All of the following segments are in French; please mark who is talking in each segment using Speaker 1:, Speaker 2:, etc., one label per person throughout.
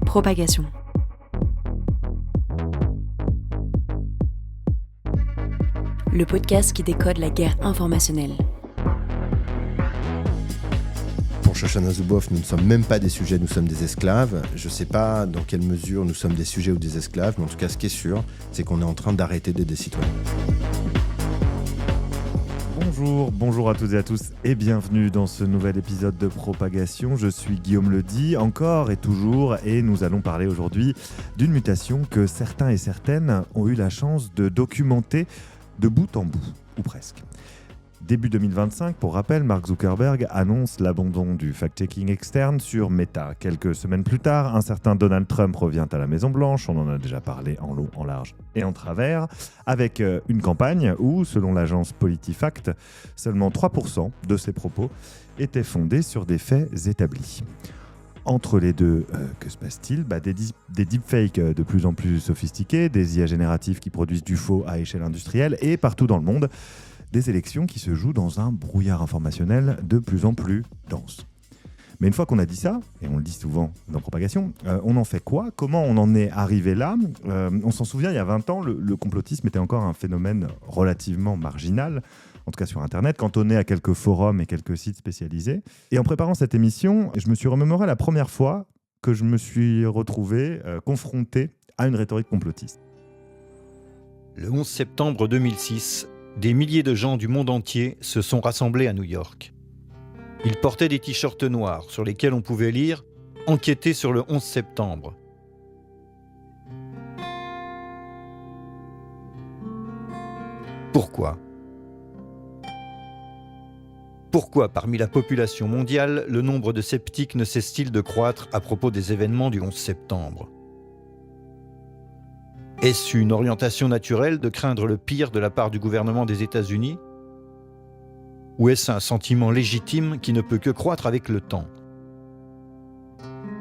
Speaker 1: Propagation. Le podcast qui décode la guerre informationnelle.
Speaker 2: Pour Shoshana Zuboff, nous ne sommes même pas des sujets, nous sommes des esclaves. Je ne sais pas dans quelle mesure nous sommes des sujets ou des esclaves, mais en tout cas, ce qui est sûr, c'est qu'on est en train d'arrêter d'être des citoyens.
Speaker 3: Bonjour à toutes et à tous et bienvenue dans ce nouvel épisode de Propagation. Je suis Guillaume Ledy, encore et toujours, et nous allons parler aujourd'hui d'une mutation que certains et certaines ont eu la chance de documenter de bout en bout, ou presque. Début 2025, pour rappel, Mark Zuckerberg annonce l'abandon du fact-checking externe sur Meta. Quelques semaines plus tard, un certain Donald Trump revient à la Maison-Blanche, on en a déjà parlé en long, en large et en travers, avec une campagne où, selon l'agence PolitiFact, seulement 3% de ses propos étaient fondés sur des faits établis. Entre les deux, que se passe-t-il ? Des deepfakes de plus en plus sophistiqués, des IA génératifs qui produisent du faux à échelle industrielle et partout dans le monde, des élections qui se jouent dans un brouillard informationnel de plus en plus dense. Mais une fois qu'on a dit ça, et on le dit souvent dans Propagation, on en fait quoi ? Comment on en est arrivé là ? On s'en souvient, il y a 20 ans, le complotisme était encore un phénomène relativement marginal, en tout cas sur Internet, cantonné à quelques forums et quelques sites spécialisés. Et en préparant cette émission, je me suis remémoré la première fois que je me suis retrouvé confronté à une rhétorique complotiste.
Speaker 4: Le 11 septembre 2006, des milliers de gens du monde entier se sont rassemblés à New York. Ils portaient des t-shirts noirs sur lesquels on pouvait lire « Enquêter sur le 11 septembre ». Pourquoi ? Pourquoi, parmi la population mondiale, le nombre de sceptiques ne cesse-t-il de croître à propos des événements du 11 septembre ? Est-ce une orientation naturelle de craindre le pire de la part du gouvernement des États-Unis ? Ou est-ce un sentiment légitime qui ne peut que croître avec le temps ?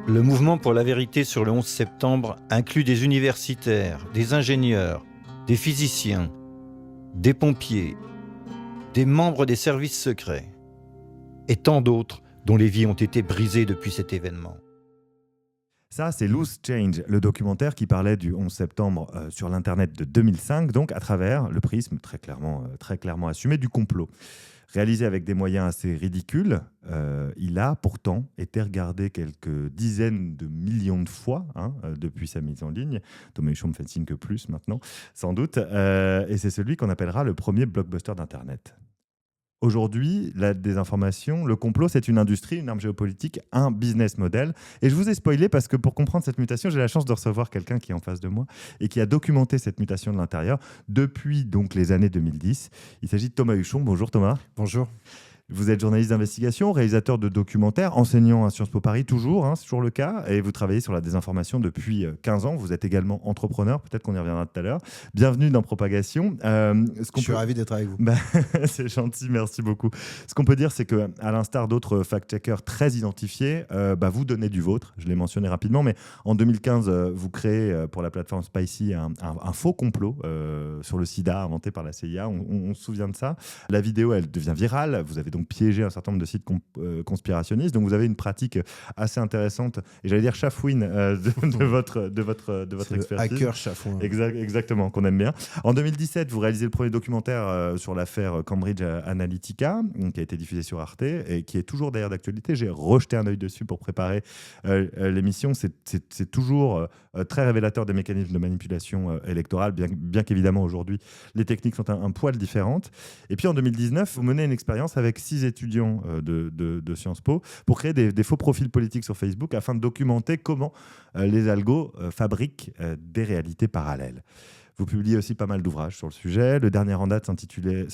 Speaker 4: Le mouvement pour la vérité sur le 11 septembre inclut des universitaires, des ingénieurs, des physiciens, des pompiers, des membres des services secrets, et tant d'autres dont les vies ont été brisées depuis cet événement.
Speaker 3: Ça, c'est Loose Change, le documentaire qui parlait du 11 septembre sur l'Internet de 2005, donc à travers le prisme très clairement assumé du complot. Réalisé avec des moyens assez ridicules, il a pourtant été regardé quelques dizaines de millions de fois depuis sa mise en ligne. Thomas Huchon me fait signe que plus maintenant, sans doute. Et c'est celui qu'on appellera le premier blockbuster d'Internet. Aujourd'hui, la désinformation, le complot, c'est une industrie, une arme géopolitique, un business model. Et je vous ai spoilé parce que pour comprendre cette mutation, j'ai la chance de recevoir quelqu'un qui est en face de moi et qui a documenté cette mutation de l'intérieur depuis donc les années 2010. Il s'agit de Thomas Huchon. Bonjour Thomas.
Speaker 2: Bonjour.
Speaker 3: Vous êtes journaliste d'investigation, réalisateur de documentaires, enseignant à Sciences Po Paris, toujours, c'est toujours le cas, et vous travaillez sur la désinformation depuis 15 ans. Vous êtes également entrepreneur, peut-être qu'on y reviendra tout à l'heure. Bienvenue dans Propagation.
Speaker 2: Je suis ravi d'être avec vous.
Speaker 3: C'est gentil, merci beaucoup. Ce qu'on peut dire, c'est qu'à l'instar d'autres fact-checkers très identifiés, vous donnez du vôtre, je l'ai mentionné rapidement, mais en 2015, vous créez pour la plateforme Spicy un faux complot sur le sida inventé par la CIA, on se souvient de ça. La vidéo, elle devient virale, vous avez donc piéger un certain nombre de sites conspirationnistes. Donc vous avez une pratique assez intéressante et j'allais dire chafouine de votre expertise.
Speaker 2: Hacker chafouin.
Speaker 3: Exactement, qu'on aime bien. En 2017, vous réalisez le premier documentaire sur l'affaire Cambridge Analytica, qui a été diffusé sur Arte et qui est toujours d'ailleurs d'actualité. J'ai rejeté un œil dessus pour préparer l'émission. C'est toujours très révélateur des mécanismes de manipulation électorale, bien qu'évidemment aujourd'hui les techniques sont un poil différentes. Et puis en 2019, vous menez une expérience avec 6 étudiants de Sciences Po pour créer des faux profils politiques sur Facebook afin de documenter comment les algos fabriquent des réalités parallèles. Vous publiez aussi pas mal d'ouvrages sur le sujet. Le dernier en date s'intitule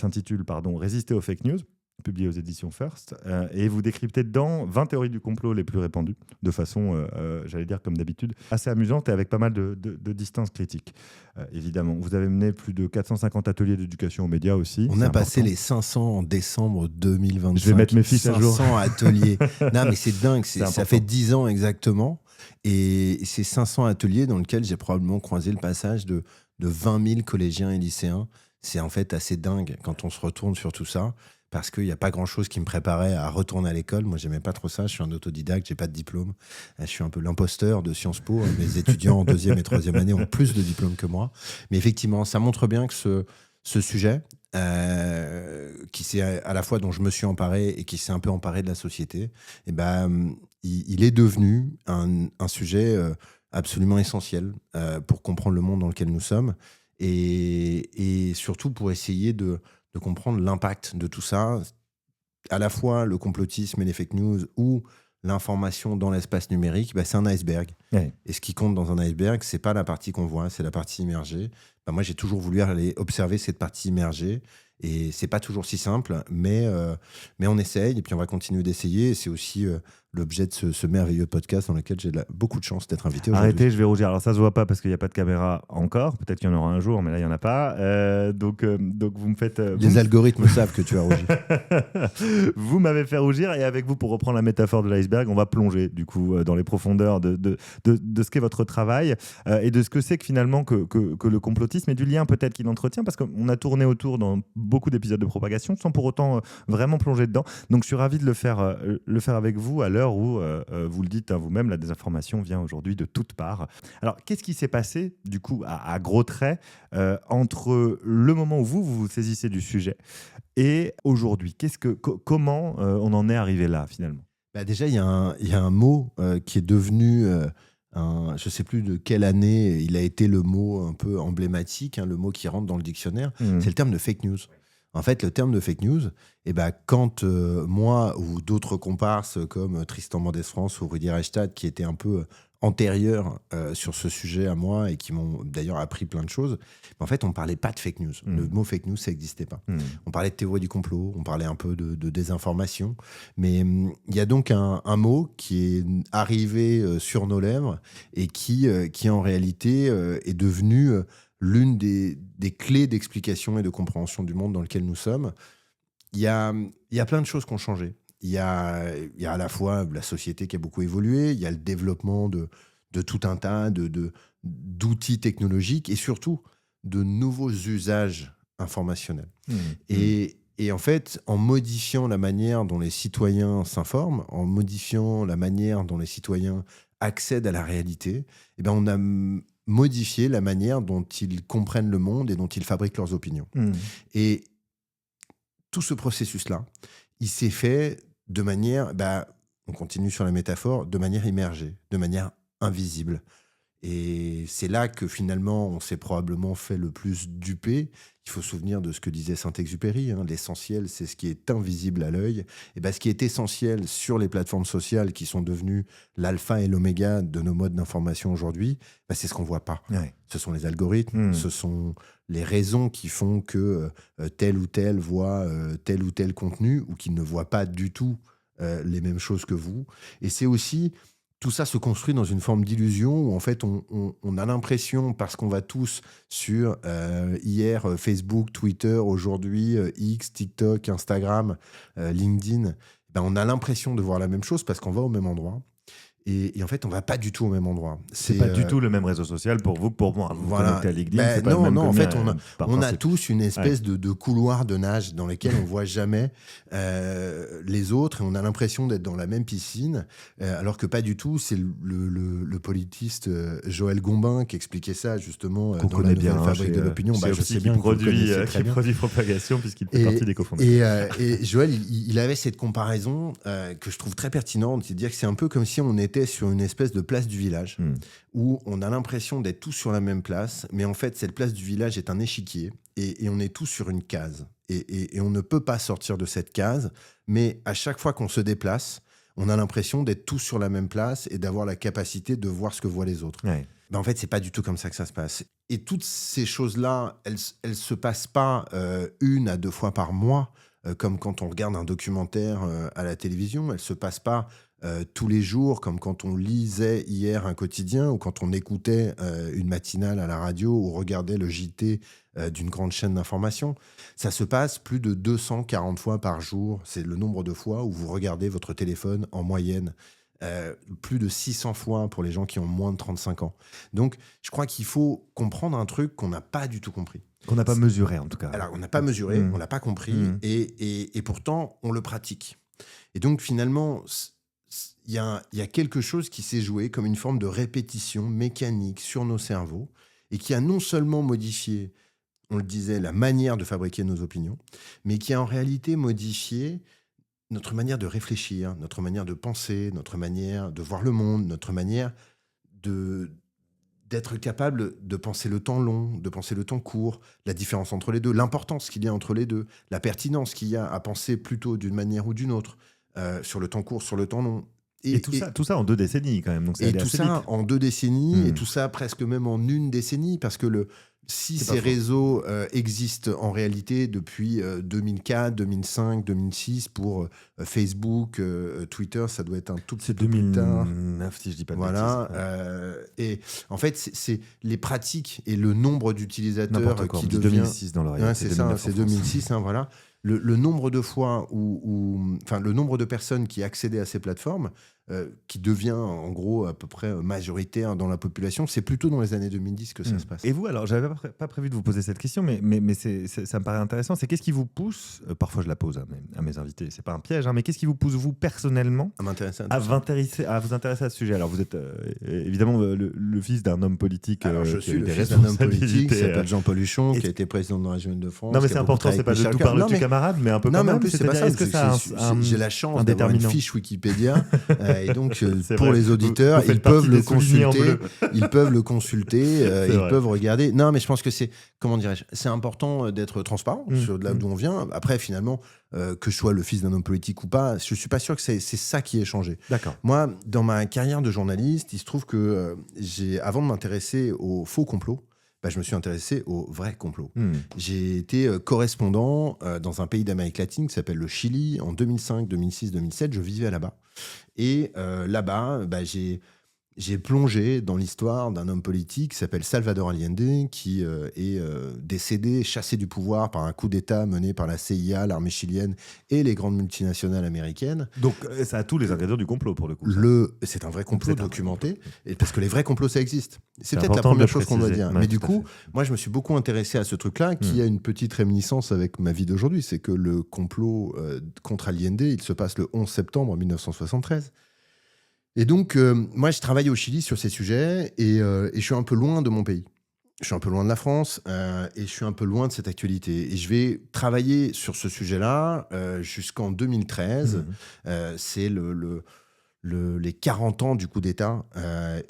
Speaker 3: Résister aux fake news, publié aux éditions First, et vous décryptez dedans 20 théories du complot les plus répandues, de façon, j'allais dire comme d'habitude, assez amusante et avec pas mal de distance critique. Évidemment, vous avez mené plus de 450 ateliers d'éducation aux médias aussi.
Speaker 2: On a passé les 500 en décembre 2025.
Speaker 3: Je vais mettre mes fiches à jour.
Speaker 2: 500 ateliers. Non, mais c'est dingue, ça fait 10 ans exactement. Et c'est 500 ateliers dans lesquels j'ai probablement croisé le passage de 20 000 collégiens et lycéens. C'est en fait assez dingue quand on se retourne sur tout ça. parce qu'il n'y a pas grand-chose qui me préparait à retourner à l'école. Moi, j'aimais pas trop ça. Je suis un autodidacte, j'ai pas de diplôme. Je suis un peu l'imposteur de Sciences Po. Mes étudiants en 2e et 3e année ont plus de diplômes que moi. Mais effectivement, ça montre bien que ce sujet, qui c'est à la fois dont je me suis emparé et qui s'est un peu emparé de la société, eh ben, il est devenu un sujet absolument essentiel pour comprendre le monde dans lequel nous sommes et surtout pour essayer de comprendre l'impact de tout ça, à la fois le complotisme et les fake news ou l'information dans l'espace numérique, bah, c'est un iceberg.
Speaker 3: Ouais.
Speaker 2: Et ce qui compte dans un iceberg, c'est pas la partie qu'on voit, c'est la partie immergée. Bah, moi, j'ai toujours voulu aller observer cette partie immergée. Et c'est pas toujours si simple, mais on essaye et puis on va continuer d'essayer. Et c'est aussi l'objet de ce merveilleux podcast dans lequel j'ai beaucoup de chance d'être invité aujourd'hui.
Speaker 3: Arrêtez, je vais rougir. Alors ça se voit pas parce qu'il n'y a pas de caméra encore. Peut-être qu'il y en aura un jour, mais là il y en a pas. Donc vous me faites.
Speaker 2: Les algorithmes savent que tu as rougi.
Speaker 3: Vous m'avez fait rougir et avec vous, pour reprendre la métaphore de l'iceberg, on va plonger du coup dans les profondeurs de ce qu'est votre travail et de ce que c'est que finalement que le complotisme et du lien peut-être qu'il entretient, parce qu'on a tourné autour dans beaucoup d'épisodes de propagation sans pour autant vraiment plonger dedans. Donc je suis ravi de le faire avec vous à l'heure où, vous le dites vous-même, la désinformation vient aujourd'hui de toutes parts. Alors qu'est-ce qui s'est passé du coup à gros traits entre le moment où vous saisissez du sujet et aujourd'hui? Comment on en est arrivé là finalement?
Speaker 2: Bah déjà, il y a un mot qui est devenu, je ne sais plus de quelle année, il a été le mot un peu emblématique, le mot qui rentre dans le dictionnaire, c'est le terme de fake news. En fait, le terme de fake news, quand moi ou d'autres comparses comme Tristan Mendès France ou Rudi Reichstadt, qui étaient un peu antérieurs sur ce sujet à moi et qui m'ont d'ailleurs appris plein de choses, en fait, on ne parlait pas de fake news. Le mot fake news, ça n'existait pas. On parlait de théorie du complot, on parlait un peu de désinformation, mais il y a donc un mot qui est arrivé sur nos lèvres et qui en réalité est devenu l'une des clés d'explication et de compréhension du monde dans lequel nous sommes. Il y a plein de choses qui ont changé. Il y a à la fois la société qui a beaucoup évolué, il y a le développement de tout un tas d'outils technologiques et surtout de nouveaux usages informationnels. Et en fait, en modifiant la manière dont les citoyens s'informent, en modifiant la manière dont les citoyens accèdent à la réalité, on a modifié la manière dont ils comprennent le monde et dont ils fabriquent leurs opinions. Et tout ce processus-là, il s'est fait de manière, on continue sur la métaphore, de manière immergée, de manière invisible. Et c'est là que finalement, on s'est probablement fait le plus duper. Il faut se souvenir de ce que disait Saint-Exupéry, l'essentiel, c'est ce qui est invisible à l'œil. Et ce qui est essentiel sur les plateformes sociales qui sont devenues l'alpha et l'oméga de nos modes d'information aujourd'hui, c'est ce qu'on ne voit pas. Ouais. Ce sont les algorithmes, ce sont les raisons qui font que tel ou tel voit tel ou tel contenu ou qui ne voit pas du tout les mêmes choses que vous. Et c'est aussi... Tout ça se construit dans une forme d'illusion où en fait on a l'impression, parce qu'on va tous sur hier Facebook, Twitter, aujourd'hui X, TikTok, Instagram, LinkedIn, on a l'impression de voir la même chose parce qu'on va au même endroit. Et en fait, on ne va pas du tout au même endroit.
Speaker 3: C'est pas du tout le même réseau social pour vous que pour moi. Vous connectez à LinkedIn, c'est pas
Speaker 2: non,
Speaker 3: le même
Speaker 2: en fait, on a
Speaker 3: principe.
Speaker 2: tous une espèce de couloir de nage dans lequel on ne voit jamais les autres et on a l'impression d'être dans la même piscine, alors que pas du tout. C'est le politiste Joël Gombin qui expliquait ça justement dans la nouvelle Fabrique de l'opinion.
Speaker 3: Je sais bien qui produit Propagation puisqu'il fait partie des cofondateurs.
Speaker 2: Et Joël, il avait cette comparaison que je trouve très pertinente, c'est de dire que c'est un peu comme si on était sur une espèce de place du village où on a l'impression d'être tous sur la même place, mais en fait, cette place du village est un échiquier et on est tous sur une case. Et on ne peut pas sortir de cette case, mais à chaque fois qu'on se déplace, on a l'impression d'être tous sur la même place et d'avoir la capacité de voir ce que voient les autres. Ouais. En fait, c'est pas du tout comme ça que ça se passe. Et toutes ces choses-là, elles se passent pas 1 à 2 fois par mois, comme quand on regarde un documentaire à la télévision. Elles se passent pas tous les jours, comme quand on lisait hier un quotidien ou quand on écoutait une matinale à la radio ou regardait le JT d'une grande chaîne d'information. Ça se passe plus de 240 fois par jour. C'est le nombre de fois où vous regardez votre téléphone en moyenne plus de 600 fois pour les gens qui ont moins de 35 ans. Donc, je crois qu'il faut comprendre un truc qu'on n'a pas du tout compris.
Speaker 3: Qu'on n'a pas mesuré, en tout cas.
Speaker 2: Alors, on n'a pas mesuré, on l'a pas compris, et pourtant, on le pratique. Et donc, finalement, il y a quelque chose qui s'est joué comme une forme de répétition mécanique sur nos cerveaux, et qui a non seulement modifié, on le disait, la manière de fabriquer nos opinions, mais qui a en réalité modifié notre manière de réfléchir, notre manière de penser, notre manière de voir le monde, notre manière d'être capable de penser le temps long, de penser le temps court, la différence entre les deux, l'importance qu'il y a entre les deux, la pertinence qu'il y a à penser plutôt d'une manière ou d'une autre, sur le temps court, sur le temps long.
Speaker 3: Et tout ça en 2 décennies quand même. Donc ça
Speaker 2: et tout ça
Speaker 3: vite.
Speaker 2: En 2 décennies, et tout ça presque même en 1 décennie, parce que si ces réseaux existent en réalité depuis 2004, 2005, 2006 pour Facebook, Twitter, ça doit être un tout petit peu plus tard.
Speaker 3: 2009 si je dis pas de
Speaker 2: Voilà.
Speaker 3: bêtises.
Speaker 2: Et en fait, c'est les pratiques et le nombre d'utilisateurs qui devient...
Speaker 3: 2006 dans l'oreille.
Speaker 2: Ouais, c'est ça, c'est 2006, voilà. Le nombre de fois enfin, le nombre de personnes qui accédaient à ces plateformes, qui devient en gros à peu près majoritaire dans la population, c'est plutôt dans les années 2010 que ça se passe.
Speaker 3: Et vous, alors, j'avais pas prévu de vous poser cette question, mais ça me paraît intéressant. C'est qu'est-ce qui vous pousse, parfois je la pose à mes invités, c'est pas un piège, mais qu'est-ce qui vous pousse, vous, personnellement,
Speaker 2: à
Speaker 3: vous intéresser à ce sujet? Alors, vous êtes évidemment le fils d'un homme politique.
Speaker 2: Alors, je suis le fils d'un homme politique qui s'appelle Jean-Paul Huchon, qui a été président de la région de France.
Speaker 3: Non, mais c'est important, c'est pas de tout parler du camarade, mais un peu quand même.
Speaker 2: En plus, c'est pas ça.
Speaker 3: Est-ce que ça
Speaker 2: j'ai la chance d'avoir une fiche Wikipédia, et donc pour
Speaker 3: vrai.
Speaker 2: les auditeurs,
Speaker 3: Vous faites
Speaker 2: ils peuvent
Speaker 3: partie
Speaker 2: le
Speaker 3: des soulignés en
Speaker 2: consulter.
Speaker 3: bleu.
Speaker 2: Ils peuvent le consulter, ils
Speaker 3: vrai.
Speaker 2: peuvent regarder. Non, mais je pense que c'est, comment dirais-je, c'est important d'être transparent sur de là d'où on vient. Après, finalement, que je sois le fils d'un homme politique ou pas, je suis pas sûr que c'est ça qui ait changé.
Speaker 3: D'accord.
Speaker 2: Moi, dans ma carrière de journaliste, il se trouve que avant de m'intéresser aux faux complots, je me suis intéressé aux vrais complots. J'ai été correspondant dans un pays d'Amérique latine qui s'appelle le Chili en 2005, 2006, 2007. Je vivais là-bas. Et là-bas, j'ai plongé dans l'histoire d'un homme politique qui s'appelle Salvador Allende, qui est décédé, chassé du pouvoir par un coup d'État mené par la CIA, l'armée chilienne et les grandes multinationales américaines.
Speaker 3: Donc ça a tous les ingrédients du complot pour le coup.
Speaker 2: C'est un vrai complot documenté, parce que les vrais complots, ça existe. C'est peut-être la
Speaker 3: important
Speaker 2: première
Speaker 3: de
Speaker 2: chose qu'on doit dire.
Speaker 3: Ouais,
Speaker 2: Mais du coup, moi, je me suis beaucoup intéressé à ce truc-là, qui a une petite réminiscence avec ma vie d'aujourd'hui. C'est que le complot contre Allende, il se passe le 11 septembre 1973. Et donc, moi, je travaille au Chili sur ces sujets, et je suis un peu loin de mon pays. Je suis un peu loin de la France, et je suis un peu loin de cette actualité. Et je vais travailler sur ce sujet-là jusqu'en 2013. C'est les 40 ans du coup d'État.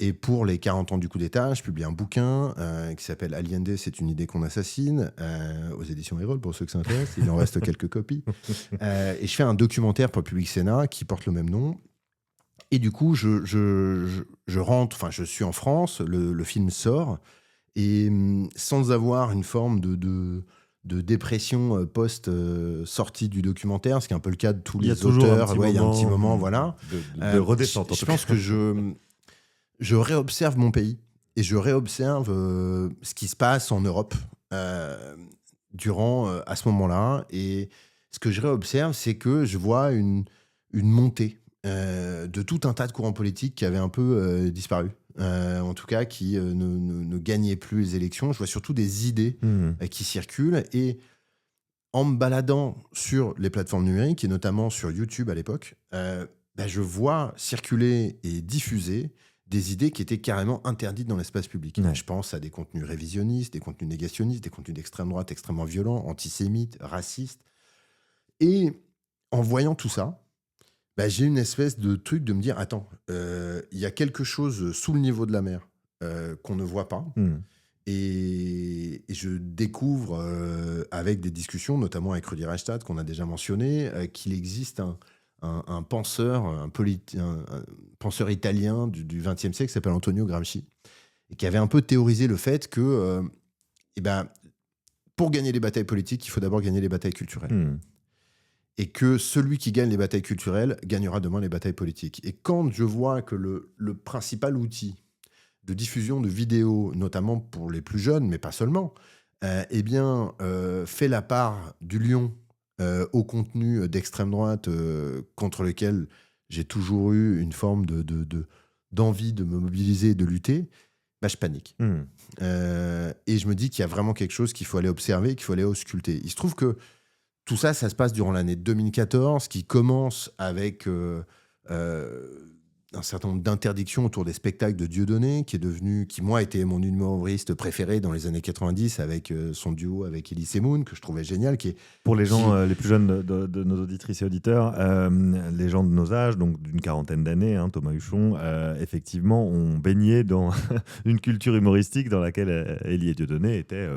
Speaker 2: Et pour les 40 ans du coup d'État, je publie un bouquin qui s'appelle « Allende, c'est une idée qu'on assassine », aux éditions Erol, pour ceux que ça intéresse. Il en reste quelques copies. Et je fais un documentaire pour Public Sénat qui porte le même nom. Et du coup, je rentre, enfin, je suis en France, le film sort, et sans avoir une forme de dépression post-sortie du documentaire, ce qui est un peu le cas de tous les auteurs. Il y a un petit moment, voilà.
Speaker 3: De redescente.
Speaker 2: Je pense que je réobserve mon pays, et je réobserve ce qui se passe en Europe à ce moment-là. Et ce que je réobserve, c'est que je vois une montée de tout un tas de courants politiques qui avaient un peu disparu. En tout cas, qui ne gagnaient plus les élections. Je vois surtout des idées qui circulent. Et en me baladant sur les plateformes numériques, et notamment sur YouTube à l'époque, je vois circuler et diffuser des idées qui étaient carrément interdites dans l'espace public. Ouais. Je pense à des contenus révisionnistes, des contenus négationnistes, des contenus d'extrême droite extrêmement violents, antisémites, racistes. Et en voyant tout ça, j'ai une espèce de truc de me dire, attends, il y a quelque chose sous le niveau de la mer qu'on ne voit pas. Et je découvre, avec des discussions, notamment avec Rudi Reichstadt, qu'on a déjà mentionné, qu'il existe un penseur, un penseur italien du XXe siècle qui s'appelle Antonio Gramsci, et qui avait un peu théorisé le fait que pour gagner les batailles politiques, il faut d'abord gagner les batailles culturelles. Et que celui qui gagne les batailles culturelles gagnera demain les batailles politiques. Et quand je vois que le principal outil de diffusion de vidéos, notamment pour les plus jeunes, mais pas seulement, fait la part du lion au contenu d'extrême droite contre lequel j'ai toujours eu une forme d'envie de me mobiliser et de lutter, je panique. Et je me dis qu'il y a vraiment quelque chose qu'il faut aller observer, qu'il faut aller ausculter. Il se trouve que tout ça, ça se passe durant l'année 2014, qui commence avec un certain nombre d'interdictions autour des spectacles de Dieudonné, qui moi, était mon humoriste préféré dans les années 90, avec son duo avec Elie Moon, que je trouvais génial.
Speaker 3: Pour les gens les plus jeunes de nos auditrices et auditeurs, les gens de nos âges, donc d'une quarantaine d'années, Thomas Huchon, effectivement, ont baigné dans une culture humoristique dans laquelle Elie et Dieudonné étaient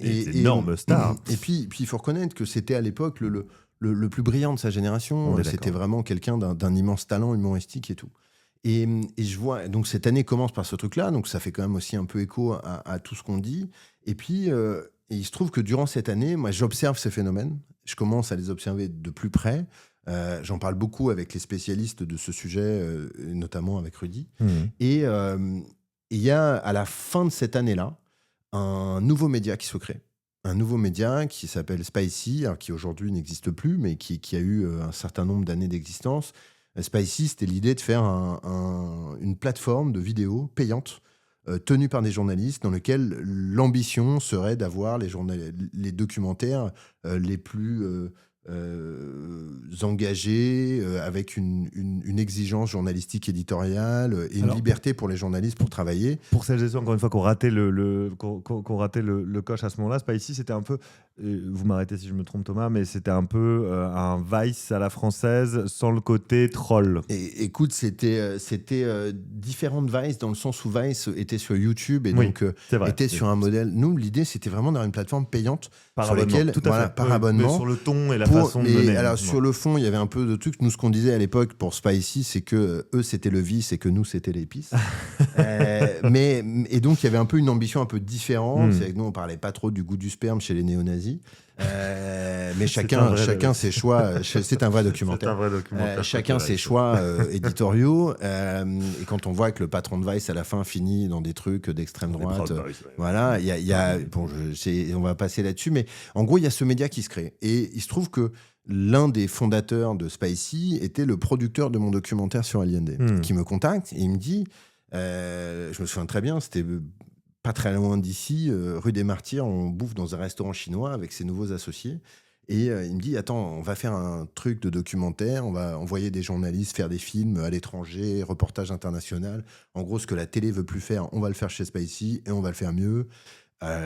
Speaker 3: des énormes stars.
Speaker 2: Et puis, il faut reconnaître que c'était à l'époque le plus brillant de sa génération. C'était vraiment quelqu'un d'un immense talent humoristique et tout. Et je vois, donc cette année commence par ce truc-là, donc ça fait quand même aussi un peu écho à tout ce qu'on dit. Et puis, il se trouve que durant cette année, moi, j'observe ces phénomènes. Je commence à les observer de plus près. J'en parle beaucoup avec les spécialistes de ce sujet, notamment avec Rudy. Et il y a, à la fin de cette année-là, un nouveau média qui se crée. Un nouveau média qui s'appelle Spicy, qui aujourd'hui n'existe plus, mais qui a eu un certain nombre d'années d'existence. Spicy, c'était l'idée de faire une plateforme de vidéos payante tenue par des journalistes, dans lequel l'ambition serait d'avoir les documentaires les plus engagés, avec une exigence journalistique éditoriale et une liberté pour les journalistes pour travailler.
Speaker 3: Pour celles et ceux, encore une fois, qui ont raté le coche à ce moment-là, Spicy, c'était un peu, vous m'arrêtez si je me trompe Thomas, mais c'était un peu un Vice à la française sans le côté troll.
Speaker 2: Et écoute, c'était différentes Vice, dans le sens où Vice était sur YouTube et donc était sur un modèle. Nous, l'idée, c'était vraiment d'avoir une plateforme payante sur laquelle, par abonnement.
Speaker 3: Mais sur le ton et la façon de mener.
Speaker 2: Alors, sur le fond, il y avait un peu de trucs. Nous, ce qu'on disait à l'époque pour Spicy, c'est que eux, c'était le vice et que nous, c'était l'épice. Et donc, il y avait un peu une ambition un peu différente. C'est que nous, on parlait pas trop du goût du sperme chez les néo-nazis. Mais chacun ses choix. C'est un vrai documentaire. Chacun ses choix éditoriaux. Et quand on voit que le patron de Vice à la fin finit dans des trucs d'extrême droite, voilà, on va passer là-dessus. Mais en gros, il y a ce média qui se crée. Et il se trouve que l'un des fondateurs de Spicy était le producteur de mon documentaire sur Allende, qui me contacte et il me dit, je me souviens très bien, c'était pas très loin d'ici, rue des Martyrs, on bouffe dans un restaurant chinois avec ses nouveaux associés. Et il me dit, attends, on va faire un truc de documentaire, on va envoyer des journalistes faire des films à l'étranger, reportage international. En gros, ce que la télé veut plus faire, on va le faire chez Spicy et on va le faire mieux.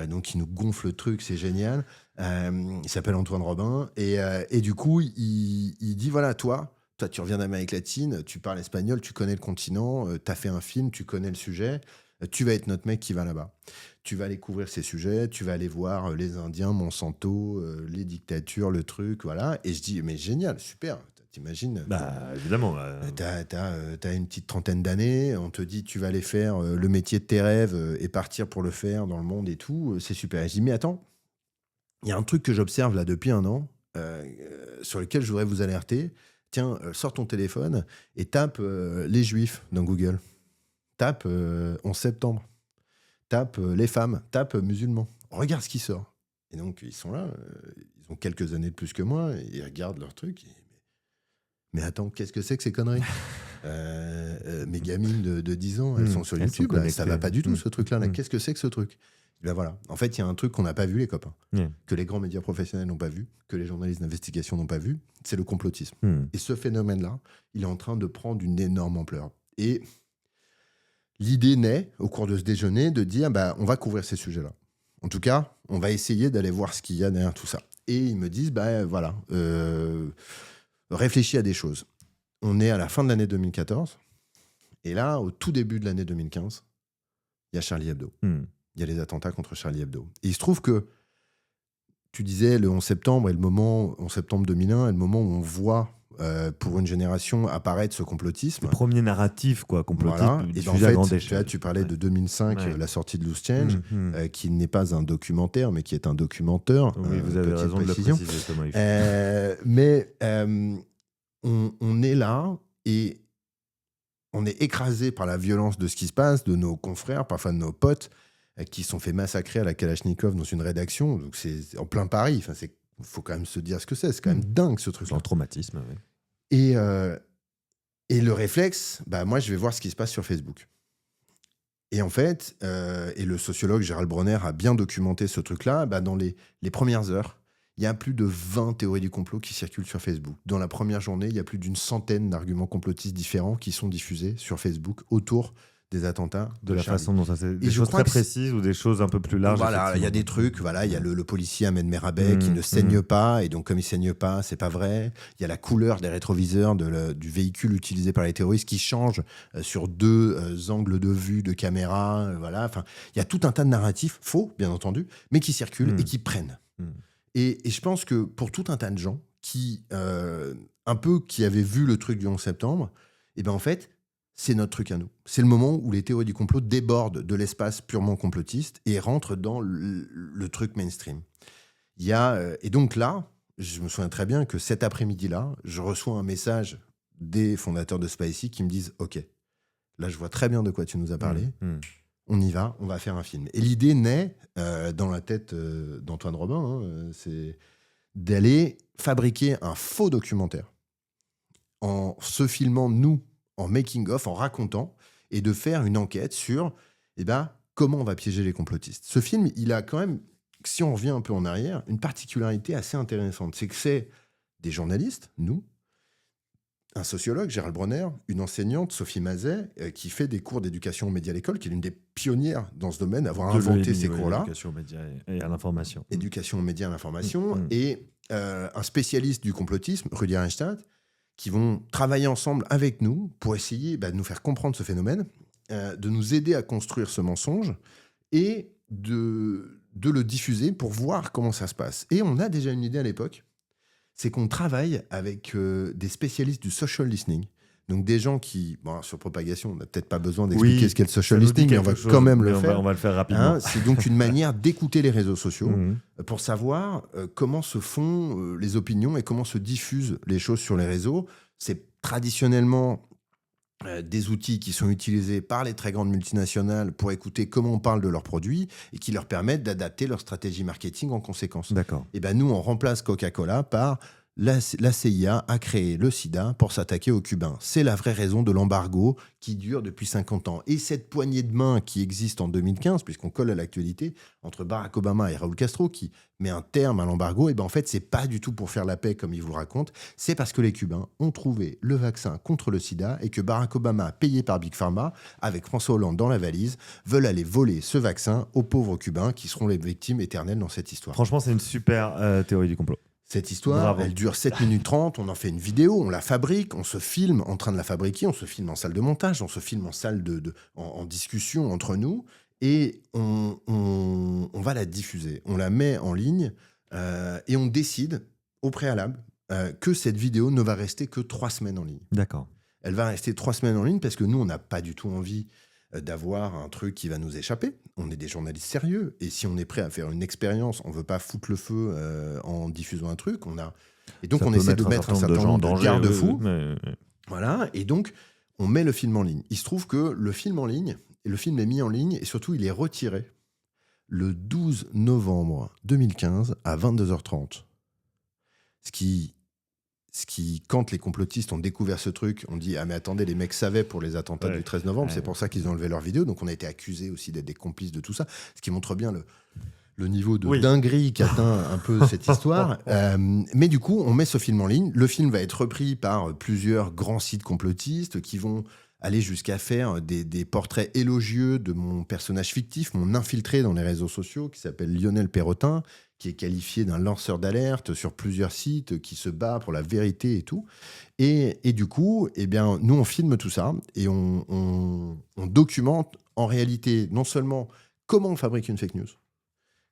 Speaker 2: Donc, il nous gonfle le truc, c'est génial. Il s'appelle Antoine Robin. Et du coup, il dit, voilà, toi, tu reviens d'Amérique latine, tu parles espagnol, tu connais le continent, tu as fait un film, tu connais le sujet. Tu vas être notre mec qui va là-bas. Tu vas aller couvrir ces sujets, tu vas aller voir les Indiens, Monsanto, les dictatures, le truc, voilà. Et je dis, mais génial, super. T'imagines,
Speaker 3: évidemment.
Speaker 2: T'as une petite trentaine d'années, on te dit tu vas aller faire le métier de tes rêves et partir pour le faire dans le monde et tout, c'est super. Et je dis, mais attends, il y a un truc que j'observe là depuis un an, sur lequel je voudrais vous alerter. Tiens, sors ton téléphone et tape les Juifs dans Google. Tape 11 septembre. Tape les femmes. Tape musulmans. Regarde ce qui sort. Et donc, ils sont là, ils ont quelques années de plus que moi, et ils regardent leur truc. Mais attends, qu'est-ce que c'est que ces conneries? Mes gamines de 10 ans, elles sont sur YouTube. Là, ça va pas du tout, ce truc-là. Là. Qu'est-ce que c'est que ce truc? Ben voilà. En fait, il y a un truc qu'on n'a pas vu, les copains. Que les grands médias professionnels n'ont pas vu, que les journalistes d'investigation n'ont pas vu. C'est le complotisme. Et ce phénomène-là, il est en train de prendre une énorme ampleur. Et l'idée naît, au cours de ce déjeuner, de dire on va couvrir ces sujets-là. En tout cas, on va essayer d'aller voir ce qu'il y a derrière tout ça. Et ils me disent, voilà, réfléchis à des choses. On est à la fin de l'année 2014, et là, au tout début de l'année 2015, il y a Charlie Hebdo. Il y a les attentats contre Charlie Hebdo. Et il se trouve que, tu disais, le 11 septembre, 11 septembre 2001, est le moment où on voit, pour une génération, apparaître ce complotisme.
Speaker 3: Le premier narratif, complotisme.
Speaker 2: Voilà. Et en fait, tu parlais de 2005, la sortie de Loose Change, qui n'est pas un documentaire, mais qui est un documenteur.
Speaker 3: Oui, vous avez raison de le préciser, Thomas.
Speaker 2: Mais on est là et on est écrasé par la violence de ce qui se passe, de nos confrères, parfois de nos potes, qui sont fait massacrer à la Kalachnikov dans une rédaction. Donc c'est en plein Paris. Enfin, faut quand même se dire ce que c'est. C'est quand même dingue, ce truc-là.
Speaker 3: Un traumatisme, oui.
Speaker 2: Et le réflexe, moi, je vais voir ce qui se passe sur Facebook. Et en fait, et le sociologue Gérald Bronner a bien documenté ce truc-là, dans les premières heures, il y a plus de 20 théories du complot qui circulent sur Facebook. Dans la première journée, il y a plus d'une centaine d'arguments complotistes différents qui sont diffusés sur Facebook autour des attentats
Speaker 3: de la
Speaker 2: Charlie.
Speaker 3: façon dont ça c'est des choses très précises ou des choses un peu plus larges.
Speaker 2: Voilà, il y a des trucs, il y a le policier Ahmed Merabet qui ne saigne pas, et donc comme il saigne pas, c'est pas vrai. Il y a la couleur des rétroviseurs du véhicule utilisé par les terroristes qui change sur 2 angles de vue de caméra, voilà. Enfin, il y a tout un tas de narratifs faux, bien entendu, mais qui circulent et qui prennent. Et je pense que pour tout un tas de gens qui avaient vu le truc du 11 septembre, en fait, c'est notre truc à nous. C'est le moment où les théories du complot débordent de l'espace purement complotiste et rentrent dans le truc mainstream. Et donc là, je me souviens très bien que cet après-midi-là, je reçois un message des fondateurs de Spicy qui me disent « Ok, là, je vois très bien de quoi tu nous as parlé. On y va, on va faire un film. » Et l'idée naît dans la tête d'Antoine Robin, c'est d'aller fabriquer un faux documentaire en se filmant, nous, en making-of, en racontant, et de faire une enquête sur comment on va piéger les complotistes. Ce film, il a quand même, si on revient un peu en arrière, une particularité assez intéressante. C'est que c'est des journalistes, nous, un sociologue, Gérald Bronner, une enseignante, Sophie Mazet, qui fait des cours d'éducation aux médias à l'école, qui est l'une des pionnières dans ce domaine, d'avoir inventé ces cours-là.
Speaker 3: Éducation aux médias et à l'information.
Speaker 2: Éducation aux médias et à l'information. Et un spécialiste du complotisme, Rudi Reinstadt, qui vont travailler ensemble avec nous pour essayer de nous faire comprendre ce phénomène, de nous aider à construire ce mensonge et de le diffuser pour voir comment ça se passe. Et on a déjà une idée à l'époque, c'est qu'on travaille avec des spécialistes du social listening. Donc des gens qui, sur propagation, on n'a peut-être pas besoin d'expliquer ce qu'est le social listening, mais on va quand même le faire.
Speaker 3: On va le faire rapidement.
Speaker 2: C'est donc une manière d'écouter les réseaux sociaux pour savoir comment se font les opinions et comment se diffusent les choses sur les réseaux. C'est traditionnellement des outils qui sont utilisés par les très grandes multinationales pour écouter comment on parle de leurs produits et qui leur permettent d'adapter leur stratégie marketing en conséquence.
Speaker 3: D'accord.
Speaker 2: Et nous, on remplace Coca-Cola par la CIA a créé le sida pour s'attaquer aux Cubains. C'est la vraie raison de l'embargo qui dure depuis 50 ans. Et cette poignée de main qui existe en 2015, puisqu'on colle à l'actualité, entre Barack Obama et Raúl Castro, qui met un terme à l'embargo, en fait, c'est pas du tout pour faire la paix, comme ils vous le racontent. C'est parce que les Cubains ont trouvé le vaccin contre le sida et que Barack Obama, payé par Big Pharma, avec François Hollande dans la valise, veulent aller voler ce vaccin aux pauvres Cubains qui seront les victimes éternelles dans cette histoire.
Speaker 3: Franchement, c'est une super théorie du complot.
Speaker 2: Cette histoire, elle dure 7 minutes 30, on en fait une vidéo, on la fabrique, on se filme en train de la fabriquer, on se filme en salle de montage, on se filme en salle en discussion entre nous, et on va la diffuser. On la met en ligne et on décide au préalable que cette vidéo ne va rester que 3 semaines en ligne.
Speaker 3: D'accord.
Speaker 2: Elle va rester 3 semaines en ligne parce que nous, on n'a pas du tout envie d'avoir un truc qui va nous échapper. On est des journalistes sérieux. Et si on est prêt à faire une expérience, on ne veut pas foutre le feu en diffusant un truc. Et donc, on essaie de mettre un certain nombre de garde-fous. Voilà. Et donc, on met le film en ligne. Il se trouve que le film est mis en ligne et surtout, il est retiré le 12 novembre 2015 à 22h30. Ce qui, quand les complotistes ont découvert ce truc, on dit « Ah mais attendez, les mecs savaient pour les attentats du 13 novembre, c'est pour ça qu'ils ont enlevé leur vidéo. » Donc on a été accusés aussi d'être des complices de tout ça, ce qui montre bien le niveau de dinguerie qu'atteint un peu cette histoire. Mais du coup, on met ce film en ligne. Le film va être repris par plusieurs grands sites complotistes qui vont aller jusqu'à faire des portraits élogieux de mon personnage fictif, mon infiltré dans les réseaux sociaux, qui s'appelle Lionel Perrotin, qui est qualifié d'un lanceur d'alerte sur plusieurs sites, qui se bat pour la vérité et tout. Et du coup, nous, on filme tout ça et on documente en réalité non seulement comment on fabrique une fake news,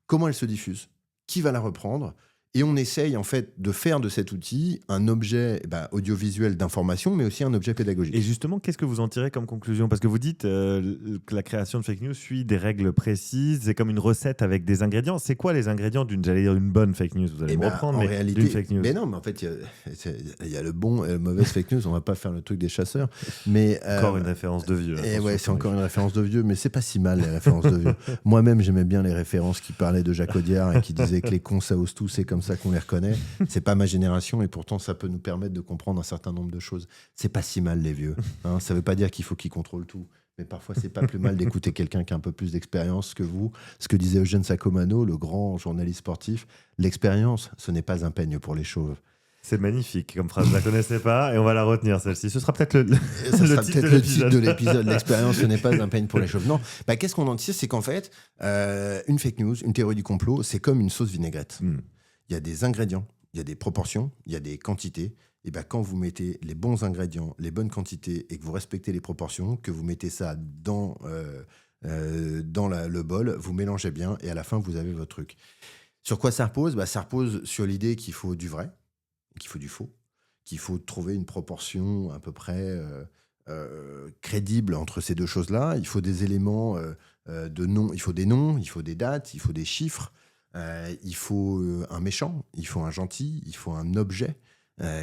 Speaker 2: comment elle se diffuse, qui va la reprendre, et on essaye en fait de faire de cet outil un objet audiovisuel d'information, mais aussi un objet pédagogique.
Speaker 3: Et justement, qu'est-ce que vous en tirez comme conclusion ? Parce que vous dites que la création de fake news suit des règles précises, c'est comme une recette avec des ingrédients. C'est quoi les ingrédients d'une bonne fake news ? Vous allez me reprendre,
Speaker 2: en
Speaker 3: mais
Speaker 2: réalité,
Speaker 3: d'une fake news.
Speaker 2: Mais non, mais en fait, il y a le bon et le mauvais fake news. On va pas faire le truc des chasseurs. Mais,
Speaker 3: encore une référence de vieux.
Speaker 2: Et c'est encore une référence de vieux, mais c'est pas si mal les références de vieux. Moi-même, j'aimais bien les références qui parlaient de Jacques Audiard et qui disaient que les cons, ça ose tout, c'est comme comme ça qu'on les reconnaît. C'est pas ma génération et pourtant ça peut nous permettre de comprendre un certain nombre de choses. C'est pas si mal les vieux. Hein, ça veut pas dire qu'il faut qu'ils contrôlent tout. Mais parfois, c'est pas plus mal d'écouter quelqu'un qui a un peu plus d'expérience que vous. Ce que disait Eugène Sacomano, le grand journaliste sportif, l'expérience, ce n'est pas un peigne pour les chauves.
Speaker 3: C'est magnifique comme phrase, je la connaissais pas et on va la retenir celle-ci. Ce sera peut-être le
Speaker 2: titre de l'épisode. L'expérience, ce n'est pas un peigne pour les chauves. Non, qu'est-ce qu'on en tire? C'est qu'en fait, une fake news, une théorie du complot, c'est comme une sauce vinaigrette. Il y a des ingrédients, il y a des proportions, il y a des quantités. Et quand vous mettez les bons ingrédients, les bonnes quantités et que vous respectez les proportions, que vous mettez ça dans le bol, vous mélangez bien et à la fin, vous avez votre truc. Sur quoi ça repose? Ça repose sur l'idée qu'il faut du vrai, qu'il faut du faux, qu'il faut trouver une proportion à peu près crédible entre ces deux choses-là. Il faut des éléments de nom, il faut des noms, il faut des dates, il faut des chiffres, il faut un méchant, il faut un gentil, il faut un objet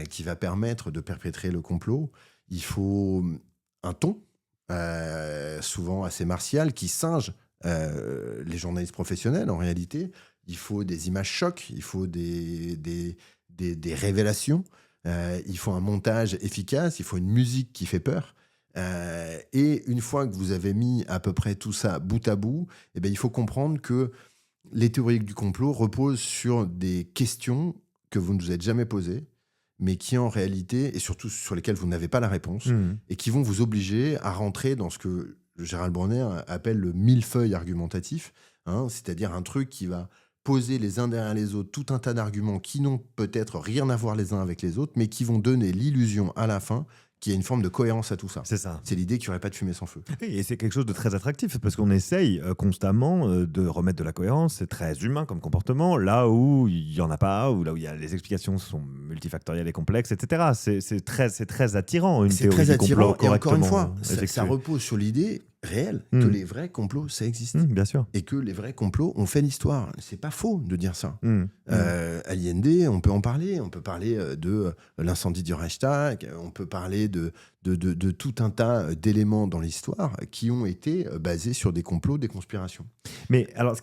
Speaker 2: qui va permettre de perpétrer le complot. Il faut un ton, souvent assez martial, qui singe les journalistes professionnels en réalité. Il faut des images chocs, il faut des révélations, il faut un montage efficace, il faut une musique qui fait peur. Et une fois que vous avez mis à peu près tout ça bout à bout, il faut comprendre que les théories du complot reposent sur des questions que vous ne vous êtes jamais posées, mais qui en réalité, et surtout sur lesquelles vous n'avez pas la réponse, et qui vont vous obliger à rentrer dans ce que Gérald Bronner appelle le millefeuille argumentatif, c'est-à-dire un truc qui va poser les uns derrière les autres tout un tas d'arguments qui n'ont peut-être rien à voir les uns avec les autres, mais qui vont donner l'illusion à la fin qu'il y a une forme de cohérence à tout ça.
Speaker 3: C'est ça.
Speaker 2: C'est l'idée qu'il n'y aurait pas de fumée sans feu.
Speaker 3: Et c'est quelque chose de très attractif parce qu'on essaye constamment de remettre de la cohérence. C'est très humain comme comportement, là où il n'y en a pas, ou là où les explications sont multifactorielles et complexes, etc. C'est très attirant, une théorie du complot
Speaker 2: et encore une
Speaker 3: correctement
Speaker 2: fois, ça repose sur l'idée réelle que les vrais complots, ça existe.
Speaker 3: Bien sûr.
Speaker 2: Et que les vrais complots ont fait l'histoire. C'est pas faux de dire ça. Allende, on peut en parler. On peut parler de l'incendie du Reichstag. On peut parler de tout un tas d'éléments dans l'histoire qui ont été basés sur des complots, des conspirations.
Speaker 3: Mais alors,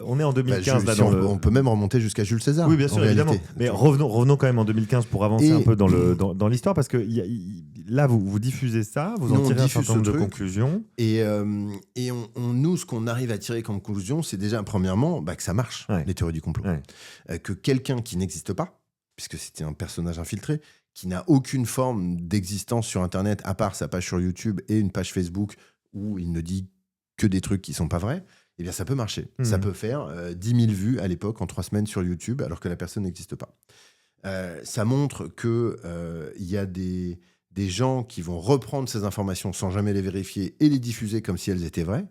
Speaker 3: on est en 2015.
Speaker 2: On peut même remonter jusqu'à Jules César.
Speaker 3: Oui, bien sûr, évidemment. Mais revenons quand même en 2015 pour avancer un peu dans l'histoire, parce que là, vous diffusez ça, vous en tirez un certain nombre de conclusions.
Speaker 2: Et nous, ce qu'on arrive à tirer comme conclusion, c'est déjà, premièrement, que ça marche, les théories du complot. Que quelqu'un qui n'existe pas, puisque c'était un personnage infiltré, qui n'a aucune forme d'existence sur Internet, à part sa page sur YouTube et une page Facebook où il ne dit que des trucs qui ne sont pas vrais, eh bien ça peut marcher. Ça peut faire 10 000 vues à l'époque en 3 semaines sur YouTube, alors que la personne n'existe pas. Ça montre qu'il y a des gens qui vont reprendre ces informations sans jamais les vérifier et les diffuser comme si elles étaient vraies.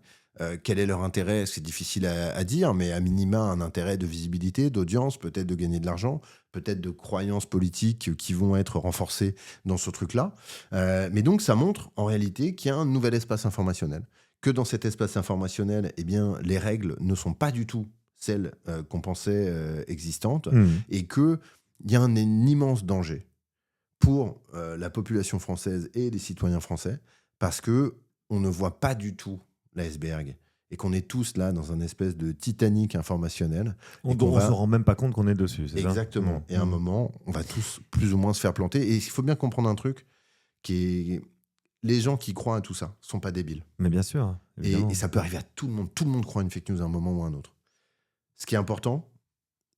Speaker 2: Quel est leur intérêt? C'est difficile à dire, mais à minima, un intérêt de visibilité, d'audience, peut-être de gagner de l'argent, peut-être de croyances politiques qui vont être renforcées dans ce truc-là. Mais donc, ça montre en réalité qu'il y a un nouvel espace informationnel. Que dans cet espace informationnel, les règles ne sont pas du tout celles qu'on pensait existantes, et qu'il y a un immense danger pour la population française et les citoyens français, parce qu'on ne voit pas du tout l'iceberg, et qu'on est tous là dans un espèce de Titanic informationnel.
Speaker 3: On ne se rend même pas compte qu'on est dessus. C'est
Speaker 2: exactement. Et à un moment, on va tous plus ou moins se faire planter. Et il faut bien comprendre un truc, qui est... Les gens qui croient à tout ça sont pas débiles.
Speaker 3: Mais bien sûr.
Speaker 2: Et ça peut arriver à tout le monde. Tout le monde croit à une fake news à un moment ou à un autre. Ce qui est important,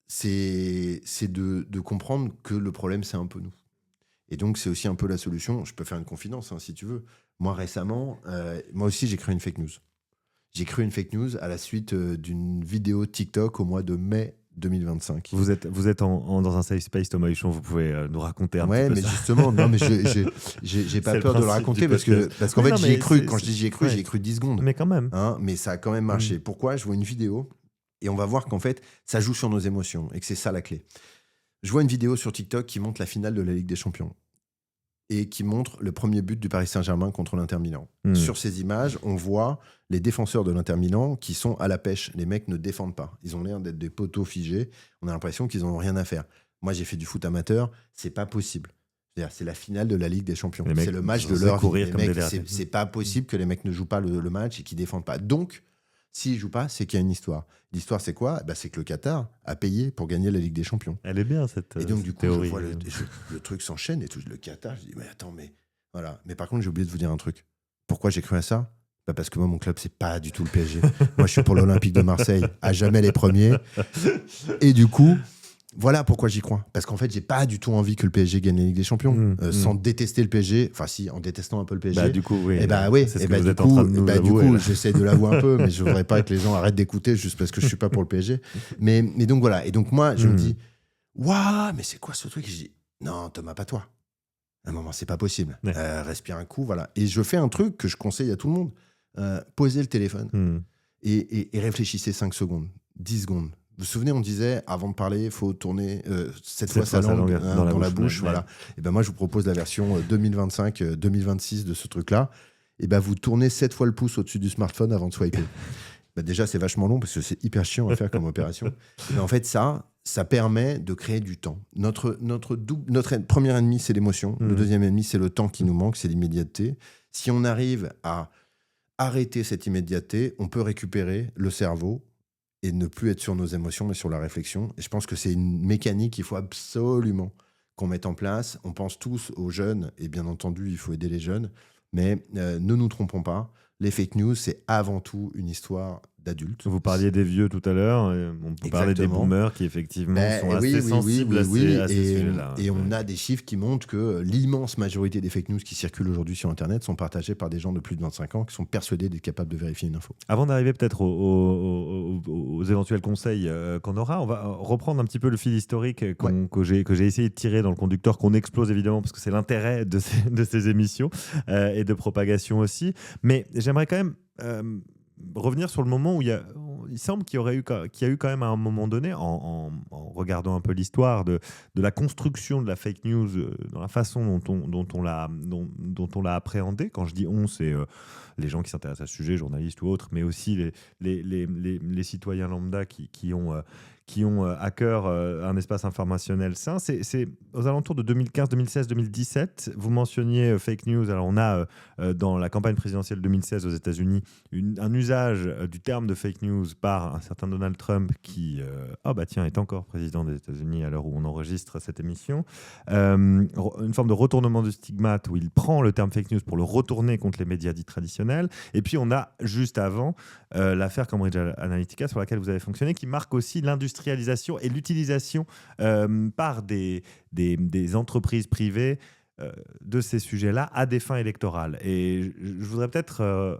Speaker 2: c'est de comprendre que le problème, c'est un peu nous. Et donc, c'est aussi un peu la solution. Je peux faire une confidence, si tu veux. Moi, récemment, moi aussi, j'ai créé une fake news. J'ai créé une fake news à la suite d'une vidéo TikTok au mois de mai 2025.
Speaker 3: Vous êtes dans un safe space, Thomas Huchon, vous pouvez nous raconter un petit peu
Speaker 2: ça. Ouais, mais justement, non, mais j'ai pas peur de le raconter parce qu'en fait, j'y ai cru. Quand je dis j'y ai cru, j'y ai cru 10 secondes.
Speaker 3: Mais quand même.
Speaker 2: Mais ça a quand même marché. Pourquoi? Je vois une vidéo et on va voir qu'en fait, ça joue sur nos émotions et que c'est ça la clé. Je vois une vidéo sur TikTok qui montre la finale de la Ligue des Champions et qui montre le premier but du Paris Saint-Germain contre l'Inter Milan. Sur ces images, on voit les défenseurs de l'Inter Milan qui sont à la pêche. Les mecs ne défendent pas. Ils ont l'air d'être des poteaux figés. On a l'impression qu'ils n'ont rien à faire. Moi, j'ai fait du foot amateur. C'est pas possible. C'est la finale de la Ligue des Champions. C'est le match de leur vie. C'est pas possible que les mecs ne jouent pas le match et qu'ils défendent pas. Donc, S'il ne joue pas, c'est qu'il y a une histoire. L'histoire, c'est quoi ? C'est que le Qatar a payé pour gagner la Ligue des Champions.
Speaker 3: Elle est bien, cette
Speaker 2: Et donc, du coup,
Speaker 3: théorie.
Speaker 2: je vois le truc s'enchaîne et tout. Le Qatar, je dis, mais attends, mais... Voilà. Mais par contre, j'ai oublié de vous dire un truc. Pourquoi j'ai cru à ça ? Parce que moi, mon club, c'est pas du tout le PSG. Moi, je suis pour l'Olympique de Marseille. À jamais les premiers. Et du coup... Voilà pourquoi j'y crois. Parce qu'en fait, j'ai pas du tout envie que le PSG gagne la Ligue des Champions. Sans détester le PSG. Enfin, si, en détestant un peu le PSG.
Speaker 3: Du coup, oui.
Speaker 2: C'est ce que
Speaker 3: vous êtes en train de nous avouer,
Speaker 2: du coup, j'essaie de l'avouer un peu, mais je voudrais pas que les gens arrêtent d'écouter juste parce que je suis pas pour le PSG. Mais donc voilà. Et donc moi, je me dis, waouh, mais c'est quoi ce truc ? Et je dis, non, Thomas, pas toi. À un moment, c'est pas possible.
Speaker 3: Ouais.
Speaker 2: Respire un coup, voilà. Et je fais un truc que je conseille à tout le monde. Posez le téléphone et réfléchissez 5 secondes, 10 secondes. Vous vous souvenez, on disait, avant de parler, il faut tourner 7 fois sa langue dans la bouche. Voilà. Et ben moi, je vous propose la version 2025-2026 de ce truc-là. Et ben vous tournez 7 fois le pouce au-dessus du smartphone avant de swiper. Déjà, c'est vachement long parce que c'est hyper chiant à faire comme opération. Mais en fait, ça permet de créer du temps. Notre premier ennemi, c'est l'émotion. Le deuxième ennemi, c'est le temps qui nous manque, c'est l'immédiateté. Si on arrive à arrêter cette immédiateté, on peut récupérer le cerveau et ne plus être sur nos émotions, mais sur la réflexion. Et je pense que c'est une mécanique qu'il faut absolument qu'on mette en place. On pense tous aux jeunes, et bien entendu, il faut aider les jeunes. Mais ne nous trompons pas, les fake news, c'est avant tout une histoire d'adultes.
Speaker 3: Vous parliez des vieux tout à l'heure, on peut parler des boomers qui effectivement sont assez sensibles à ces sujets-là.
Speaker 2: Et on a des chiffres qui montrent que l'immense majorité des fake news qui circulent aujourd'hui sur Internet sont partagés par des gens de plus de 25 ans qui sont persuadés d'être capables de vérifier une info.
Speaker 3: Avant d'arriver peut-être aux éventuels conseils qu'on aura, on va reprendre un petit peu le fil historique que j'ai essayé de tirer dans le conducteur, qu'on explose évidemment parce que c'est l'intérêt de ces émissions et de propagation aussi. Mais j'aimerais quand même revenir sur le moment où il semble qu'il y a eu quand même à un moment donné, en regardant un peu l'histoire de la construction de la fake news, dans la façon dont on l'a appréhendée. Quand je dis on, c'est les gens qui s'intéressent à ce sujet, journalistes ou autres, mais aussi les citoyens lambda qui ont à cœur un espace informationnel sain. C'est aux alentours de 2015, 2016, 2017. Vous mentionniez fake news. Alors, on a dans la campagne présidentielle 2016 aux États-Unis un usage du terme de fake news par un certain Donald Trump qui est encore président des États-Unis à l'heure où on enregistre cette émission. Une forme de retournement du stigmate où il prend le terme fake news pour le retourner contre les médias dits traditionnels. Et puis, on a juste avant l'affaire Cambridge Analytica sur laquelle vous avez fonctionné, qui marque aussi l'industrialisation et l'utilisation par des entreprises privées de ces sujets-là à des fins électorales. Et je voudrais peut-être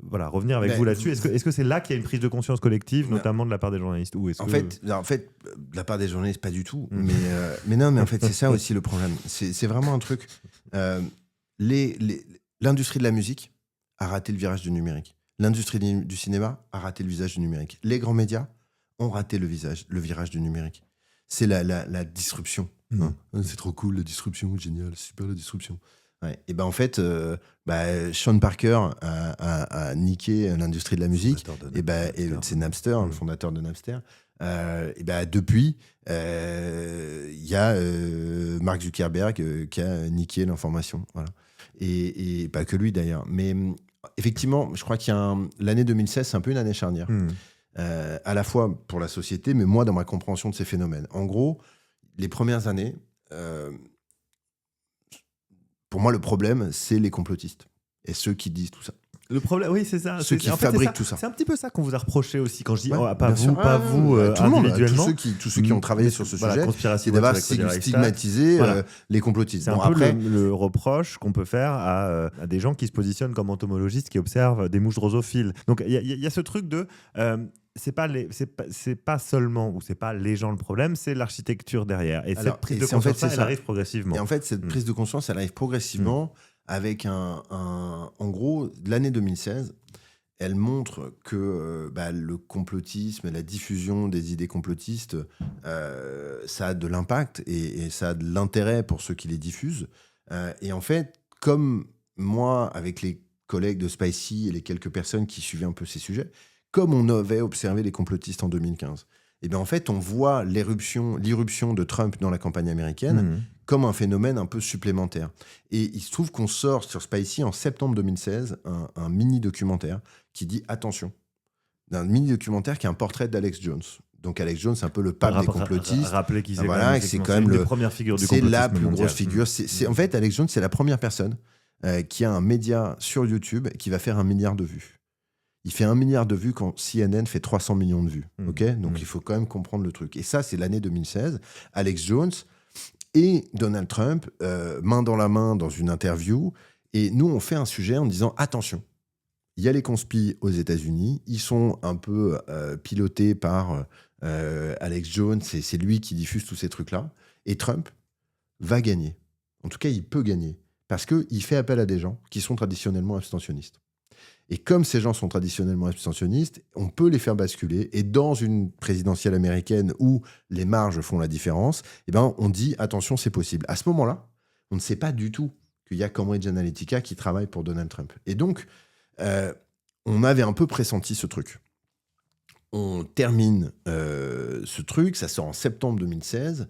Speaker 3: revenir avec vous là-dessus. Est-ce que c'est là qu'il y a une prise de conscience collective, notamment de la part des journalistes, ou
Speaker 2: en fait, de la part des journalistes, pas du tout. Mais non, mais en fait, c'est ça aussi le problème. C'est vraiment un truc. L'industrie de la musique a raté le virage du numérique. L'industrie du cinéma a raté le visage du numérique. Les grands médias ont raté le virage du numérique. C'est la disruption. C'est trop cool, la disruption, génial, super la disruption. Ouais. Et ben en fait, Sean Parker a niqué l'industrie de la musique. C'est Napster, le fondateur de Napster. Depuis, il y a Mark Zuckerberg qui a niqué l'information. Voilà. Et pas que lui d'ailleurs. Mais effectivement, je crois qu'il y a l'année 2016, c'est un peu une année charnière. À la fois pour la société, mais moi, dans ma compréhension de ces phénomènes. En gros, les premières années, pour moi, le problème, c'est les complotistes et ceux qui disent tout ça.
Speaker 3: Le problème, oui, c'est ça.
Speaker 2: Ceux qui fabriquent tout ça.
Speaker 3: C'est un petit peu ça qu'on vous a reproché aussi. Quand je dis
Speaker 2: pas vous
Speaker 3: individuellement.
Speaker 2: Tous ceux qui ont travaillé sur ce sujet,
Speaker 3: c'est
Speaker 2: d'avoir stigmatisé les complotistes.
Speaker 3: C'est un peu le reproche qu'on peut faire à des gens qui se positionnent comme entomologistes, qui observent des mouches drosophiles. Donc il y a ce truc de... c'est pas seulement ou c'est pas les gens le problème, c'est l'architecture derrière. Et cette prise de conscience, elle arrive progressivement.
Speaker 2: Et en fait, cette prise de conscience, elle arrive progressivement avec en gros, l'année 2016, elle montre que le complotisme et la diffusion des idées complotistes, ça a de l'impact et ça a de l'intérêt pour ceux qui les diffusent. Et en fait, comme moi, avec les collègues de Spicy et les quelques personnes qui suivaient un peu ces sujets, comme on avait observé les complotistes en 2015, et bien en fait, on voit l'irruption de Trump dans la campagne américaine comme un phénomène un peu supplémentaire. Et il se trouve qu'on sort sur Spicy en septembre 2016 un mini-documentaire qui dit « Attention, d'un mini-documentaire qui est un portrait d'Alex Jones. Donc Alex Jones, c'est un peu le pape des complotistes.
Speaker 3: Rappeler qui c'est,
Speaker 2: Voilà, c'est quand même
Speaker 3: une des premières figures du
Speaker 2: c'est
Speaker 3: complotisme
Speaker 2: la plus
Speaker 3: mondial.
Speaker 2: grosse figure. En fait, Alex Jones, c'est la première personne qui a un média sur YouTube qui va faire 1 milliard de vues. Il fait 1 milliard de vues quand CNN fait 300 millions de vues. Donc il faut quand même comprendre le truc. Et ça, c'est l'année 2016. Alex Jones et Donald Trump, main dans la main dans une interview. Et nous, on fait un sujet en disant attention, il y a les conspis aux États-Unis. Ils sont un peu pilotés par Alex Jones. C'est lui qui diffuse tous ces trucs-là. Et Trump va gagner. En tout cas, il peut gagner. Parce qu'il fait appel à des gens qui sont traditionnellement abstentionnistes. Et comme ces gens sont traditionnellement abstentionnistes, on peut les faire basculer. Et dans une présidentielle américaine où les marges font la différence, eh ben, on dit attention, c'est possible. À ce moment-là, on ne sait pas du tout qu'il y a Cambridge Analytica qui travaille pour Donald Trump. Et donc, on avait un peu pressenti ce truc. On termine ce truc, ça sort en septembre 2016.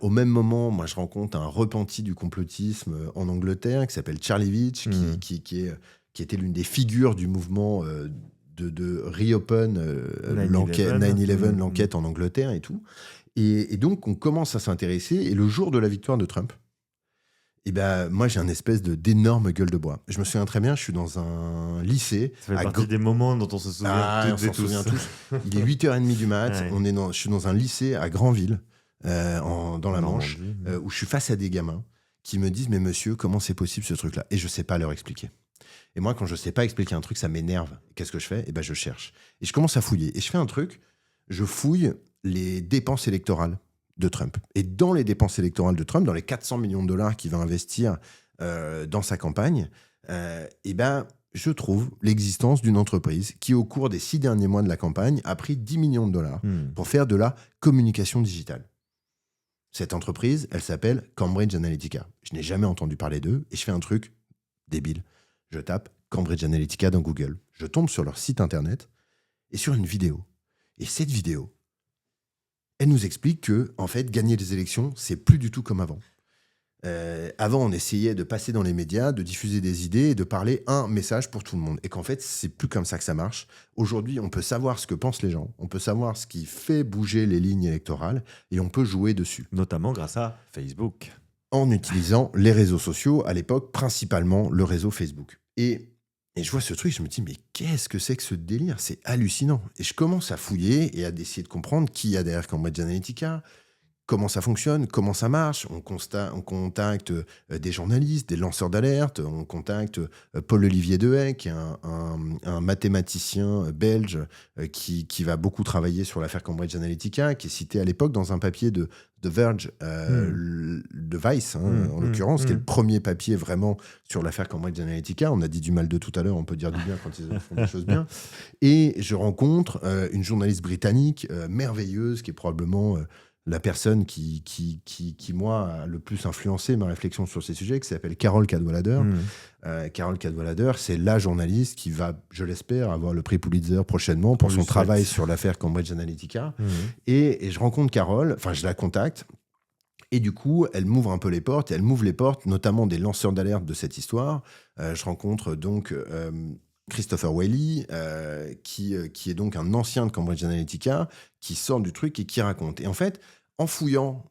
Speaker 2: Au même moment, moi, je rencontre un repenti du complotisme en Angleterre qui s'appelle Charlie Veitch, qui était l'une des figures du mouvement de Reopen 9/11, l'enquête en Angleterre et tout. Et donc, on commence à s'intéresser. Et le jour de la victoire de Trump, moi, j'ai une espèce d'énorme gueule de bois. Je me souviens très bien, je suis dans un lycée.
Speaker 3: Ça fait partie des moments dont on se souvient
Speaker 2: on s'en souvient tous. Il est 8h30 du mat. Ouais. Je suis dans un lycée à Granville, dans la Manche, où je suis face à des gamins qui me disent « Mais monsieur, comment c'est possible ce truc-là ?» Et je ne sais pas leur expliquer. Et moi, quand je ne sais pas expliquer un truc, ça m'énerve. Qu'est-ce que je fais ? Je cherche. Et je commence à fouiller. Et je fais un truc, je fouille les dépenses électorales de Trump. Et dans les dépenses électorales de Trump, dans les 400 millions de dollars qu'il va investir dans sa campagne, je trouve l'existence d'une entreprise qui, au cours des 6 derniers mois de la campagne, a pris 10 millions de dollars pour faire de la communication digitale. Cette entreprise, elle s'appelle Cambridge Analytica. Je n'ai jamais entendu parler d'eux et je fais un truc débile. Je tape Cambridge Analytica dans Google. Je tombe sur leur site internet et sur une vidéo. Et cette vidéo, elle nous explique que, en fait, gagner les élections, c'est plus du tout comme avant. Avant, on essayait de passer dans les médias, de diffuser des idées et de parler un message pour tout le monde. Et qu'en fait, c'est plus comme ça que ça marche. Aujourd'hui, on peut savoir ce que pensent les gens, on peut savoir ce qui fait bouger les lignes électorales et on peut jouer dessus.
Speaker 3: Notamment grâce à Facebook.
Speaker 2: En utilisant les réseaux sociaux, à l'époque, principalement le réseau Facebook. Et je vois ce truc, je me dis, mais qu'est-ce que c'est que ce délire ? C'est hallucinant. Et je commence à fouiller et à essayer de comprendre qui y a derrière Cambridge Analytica, comment ça fonctionne, comment ça marche. On contacte des journalistes, des lanceurs d'alerte, on contacte Paul-Olivier Dehaye, qui est un mathématicien belge qui va beaucoup travailler sur l'affaire Cambridge Analytica, qui est cité à l'époque dans un papier de Verge, de Vice, en l'occurrence, qui est le premier papier vraiment sur l'affaire Cambridge Analytica. On a dit du mal de tout à l'heure, on peut dire du bien quand ils font des choses bien. Et je rencontre une journaliste britannique merveilleuse, qui est probablement la personne qui, moi, a le plus influencé ma réflexion sur ces sujets, qui s'appelle Carole Cadwalader. Carole Cadwalader, c'est la journaliste qui va, je l'espère, avoir le prix Pulitzer prochainement pour son travail sur l'affaire Cambridge Analytica. Et je rencontre Carole, enfin, je la contacte. Et du coup, elle m'ouvre un peu les portes. Et elle m'ouvre les portes, notamment des lanceurs d'alerte de cette histoire. Je rencontre donc Christopher Wylie, qui est donc un ancien de Cambridge Analytica, qui sort du truc et qui raconte. Et en fait, en fouillant,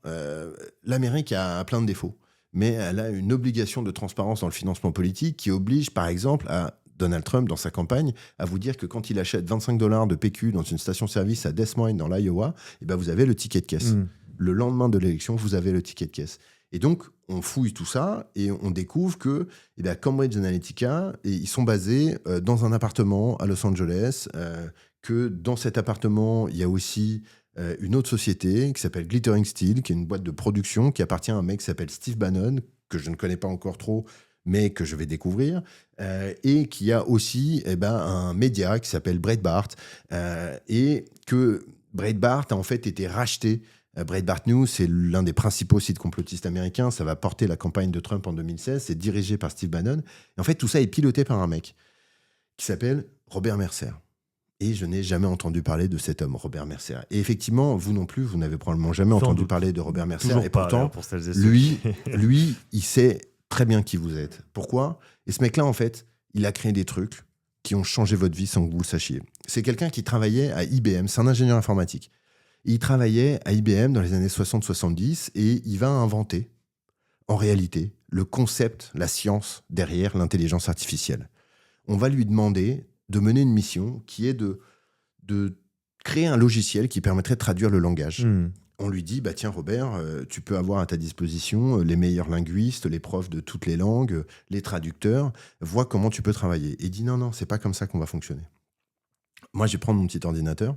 Speaker 2: l'Amérique a plein de défauts, mais elle a une obligation de transparence dans le financement politique qui oblige, par exemple, à Donald Trump, dans sa campagne, à vous dire que quand il achète $25 de PQ dans une station-service à Des Moines, dans l'Iowa, vous avez le ticket de caisse. Le lendemain de l'élection, vous avez le ticket de caisse. Et donc, on fouille tout ça et on découvre que Cambridge Analytica, ils sont basés dans un appartement à Los Angeles, que dans cet appartement, il y a aussi une autre société qui s'appelle Glittering Steel, qui est une boîte de production qui appartient à un mec qui s'appelle Steve Bannon, que je ne connais pas encore trop, mais que je vais découvrir, et qui a aussi un média qui s'appelle Breitbart, et que Breitbart a en fait été racheté. Breitbart News, c'est l'un des principaux sites complotistes américains. Ça va porter la campagne de Trump en 2016. C'est dirigé par Steve Bannon. Et en fait, tout ça est piloté par un mec qui s'appelle Robert Mercer. Et je n'ai jamais entendu parler de cet homme, Robert Mercer. Et effectivement, vous non plus, vous n'avez probablement jamais entendu parler de Robert Mercer.
Speaker 3: Toujours
Speaker 2: et
Speaker 3: pas,
Speaker 2: pourtant,
Speaker 3: pour celles et ceux
Speaker 2: lui, il sait très bien qui vous êtes. Pourquoi ? Et ce mec-là, en fait, il a créé des trucs qui ont changé votre vie sans que vous le sachiez. C'est quelqu'un qui travaillait à IBM, c'est un ingénieur informatique. Il travaillait à IBM dans les années 60-70 et il va inventer, en réalité, le concept, la science derrière l'intelligence artificielle. On va lui demander de mener une mission qui est de créer un logiciel qui permettrait de traduire le langage. On lui dit, tiens Robert, tu peux avoir à ta disposition les meilleurs linguistes, les profs de toutes les langues, les traducteurs, vois comment tu peux travailler. Et il dit, non, c'est pas comme ça qu'on va fonctionner. Moi, je vais prendre mon petit ordinateur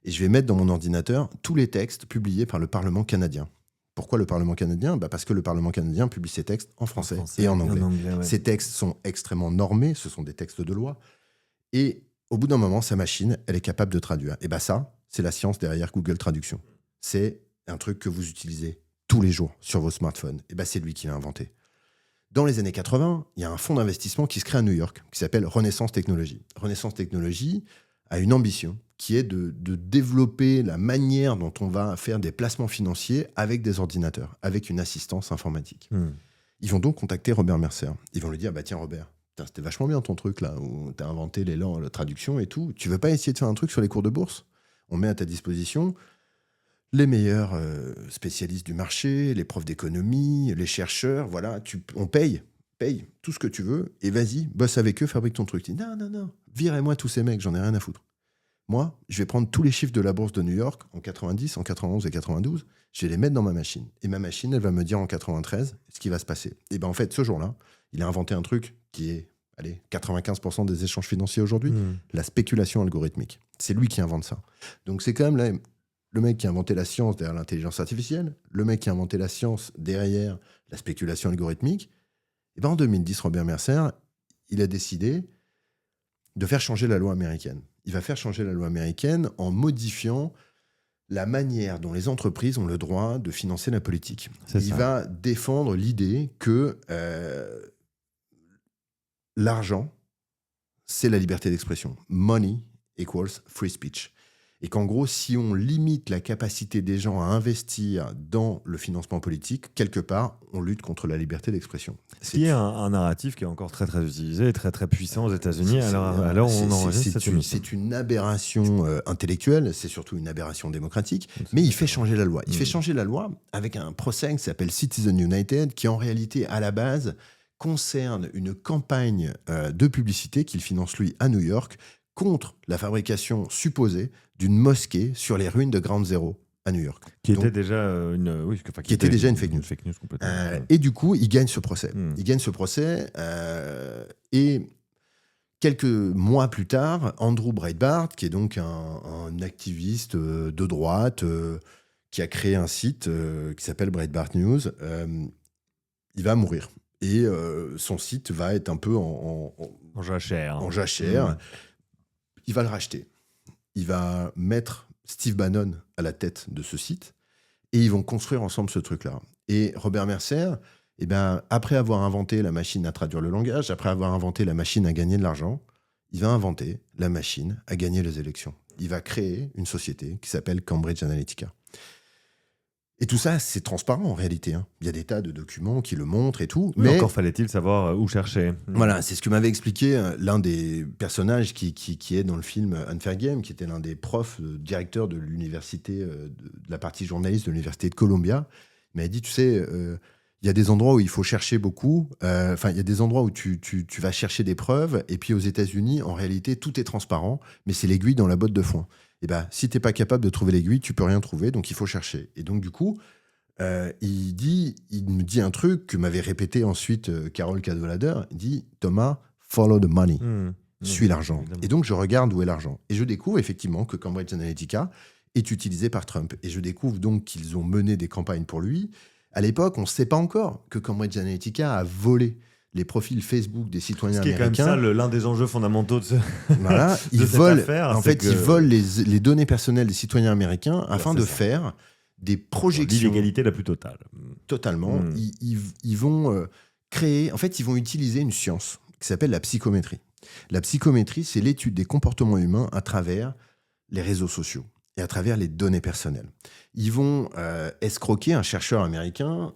Speaker 2: et je vais mettre dans mon ordinateur tous les textes publiés par le Parlement canadien. Pourquoi le Parlement canadien ? Parce que le Parlement canadien publie ses textes en français et en anglais.
Speaker 3: Ouais.
Speaker 2: Ces textes sont extrêmement normés, ce sont des textes de loi. Et au bout d'un moment, sa machine, elle est capable de traduire. Et ça, c'est la science derrière Google Traduction. C'est un truc que vous utilisez tous les jours sur vos smartphones. Et c'est lui qui l'a inventé. Dans les années 80, il y a un fonds d'investissement qui se crée à New York, qui s'appelle Renaissance Technologies. Renaissance Technologies a une ambition qui est de développer la manière dont on va faire des placements financiers avec des ordinateurs, avec une assistance informatique. Ils vont donc contacter Robert Mercer. Ils vont lui dire, tiens Robert, c'était vachement bien ton truc là, où tu as inventé la traduction et tout. Tu veux pas essayer de faire un truc sur les cours de bourse ? On met à ta disposition les meilleurs spécialistes du marché, les profs d'économie, les chercheurs, voilà, on paye tout ce que tu veux, et vas-y, bosse avec eux, fabrique ton truc. Il dit, non, virez-moi tous ces mecs, j'en ai rien à foutre. Moi, je vais prendre tous les chiffres de la bourse de New York en 90, en 91 et 92, je vais les mettre dans ma machine. Et ma machine, elle va me dire en 93 ce qui va se passer. Et en fait, ce jour-là, il a inventé un truc qui est, 95% des échanges financiers aujourd'hui, la spéculation algorithmique. C'est lui qui invente ça. Donc c'est quand même le mec qui a inventé la science derrière l'intelligence artificielle, le mec qui a inventé la science derrière la spéculation algorithmique. Et en 2010, Robert Mercer, il a décidé de faire changer la loi américaine. Il va faire changer la loi américaine en modifiant la manière dont les entreprises ont le droit de financer la politique. Il va défendre l'idée que l'argent, c'est la liberté d'expression. Money equals free speech. Et qu'en gros, si on limite la capacité des gens à investir dans le financement politique, quelque part, on lutte contre la liberté d'expression.
Speaker 3: C'est un narratif qui est encore très, très utilisé, très, très puissant aux États-Unis. Alors on enregistre cette émission.
Speaker 2: C'est une aberration intellectuelle, c'est surtout une aberration démocratique, mais il fait changer la loi. Il fait changer la loi avec un procès qui s'appelle Citizen United, qui en réalité, à la base, concerne une campagne de publicité qu'il finance, lui, à New York, contre la fabrication supposée d'une mosquée sur les ruines de Ground Zero à New York.
Speaker 3: Qui était déjà une
Speaker 2: fake news.
Speaker 3: Fake news complètement.
Speaker 2: Et du coup, il gagne ce procès. Et quelques mois plus tard, Andrew Breitbart, qui est donc un activiste de droite, qui a créé un site qui s'appelle Breitbart News, il va mourir. Et son site va être un peu en
Speaker 3: jachère.
Speaker 2: En jachère. Il va le racheter. Il va mettre Steve Bannon à la tête de ce site et ils vont construire ensemble ce truc-là. Et Robert Mercer, après avoir inventé la machine à traduire le langage, après avoir inventé la machine à gagner de l'argent, il va inventer la machine à gagner les élections. Il va créer une société qui s'appelle Cambridge Analytica. Et tout ça, c'est transparent en réalité. Il y a des tas de documents qui le montrent et tout.
Speaker 3: Mais encore fallait-il savoir où chercher.
Speaker 2: Voilà, c'est ce que m'avait expliqué l'un des personnages qui est dans le film Unfair Game, qui était l'un des profs, directeur de l'université, de la partie journaliste de l'université de Columbia. Il m'avait dit, tu sais, il y a des endroits où il faut chercher beaucoup. Il y a des endroits où tu vas chercher des preuves. Et puis aux États-Unis, en réalité, tout est transparent, mais c'est l'aiguille dans la botte de foin. Si tu n'es pas capable de trouver l'aiguille, tu peux rien trouver, donc il faut chercher. Et donc, du coup, il me dit un truc que m'avait répété ensuite Carole Cadwalader. Il dit, Thomas, follow the money. Suis l'argent. Évidemment. Et donc, je regarde où est l'argent. Et je découvre effectivement que Cambridge Analytica est utilisé par Trump. Et je découvre donc qu'ils ont mené des campagnes pour lui. À l'époque, on ne sait pas encore que Cambridge Analytica a volé les profils Facebook des citoyens américains.
Speaker 3: Ce qui est quand même ça, l'un des enjeux fondamentaux de,
Speaker 2: voilà,
Speaker 3: de cette affaire.
Speaker 2: Ils volent les données personnelles des citoyens américains afin de faire des projections.
Speaker 3: L'illégalité la plus totale.
Speaker 2: Totalement. Ils vont créer... En fait, ils vont utiliser une science qui s'appelle la psychométrie. La psychométrie, c'est l'étude des comportements humains à travers les réseaux sociaux. et à travers les données personnelles. Ils vont escroquer un chercheur américain,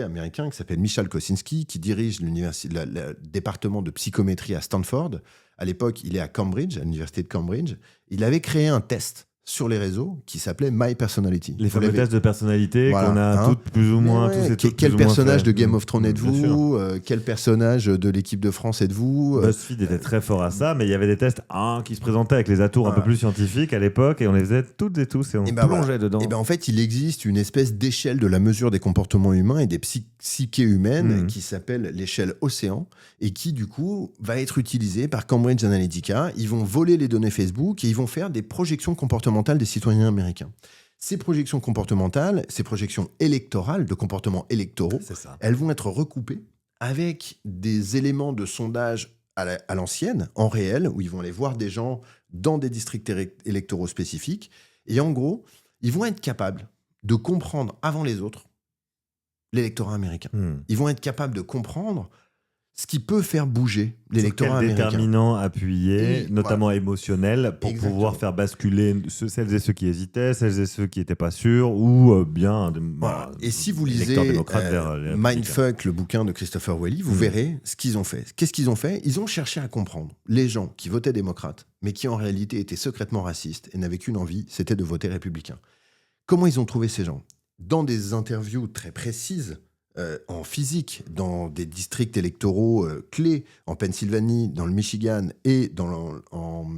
Speaker 2: américain qui s'appelle Michal Kosinski, qui dirige le département de psychométrie à Stanford. À l'époque, il est à Cambridge, à l'université de Cambridge. Il avait créé un test sur les réseaux qui s'appelait My Personality.
Speaker 3: Les fameux tests de personnalité qu'on a toutes plus ou moins...
Speaker 2: Quel personnage de Game of Thrones êtes-vous quel personnage de l'équipe de France êtes-vous
Speaker 3: BuzzFeed était très fort à ça, mais il y avait des tests qui se présentaient avec les atours un peu plus scientifiques à l'époque, et on les faisait toutes et tous, et on plongeait dedans.
Speaker 2: Et en fait, il existe une espèce d'échelle de la mesure des comportements humains et des psychés humaines qui s'appelle l'échelle Océan, et qui, du coup, va être utilisée par Cambridge Analytica. Ils vont voler les données Facebook et ils vont faire des projections comportementales des citoyens américains. Ces projections comportementales, ces projections électorales, de comportements électoraux, elles vont être recoupées avec des éléments de sondage à l'ancienne, en réel, où ils vont aller voir des gens dans des districts électoraux spécifiques. Et en gros, ils vont être capables de comprendre avant les autres l'électorat américain. Ils vont être capables de comprendre ce qui peut faire bouger l'électorat américain.
Speaker 3: Déterminant appuyé, notamment émotionnel, pour pouvoir faire basculer celles et ceux qui hésitaient, celles et ceux qui n'étaient pas sûrs, ou bien...
Speaker 2: Et si vous lisez Mindfuck, le bouquin de Christopher Whaley, vous verrez ce qu'ils ont fait. Qu'est-ce qu'ils ont fait ? Ils ont cherché à comprendre les gens qui votaient démocrate, mais qui en réalité étaient secrètement racistes et n'avaient qu'une envie, c'était de voter républicain. Comment ils ont trouvé ces gens ? Dans des interviews très précises, en physique, dans des districts électoraux clés, en Pennsylvanie, dans le Michigan et en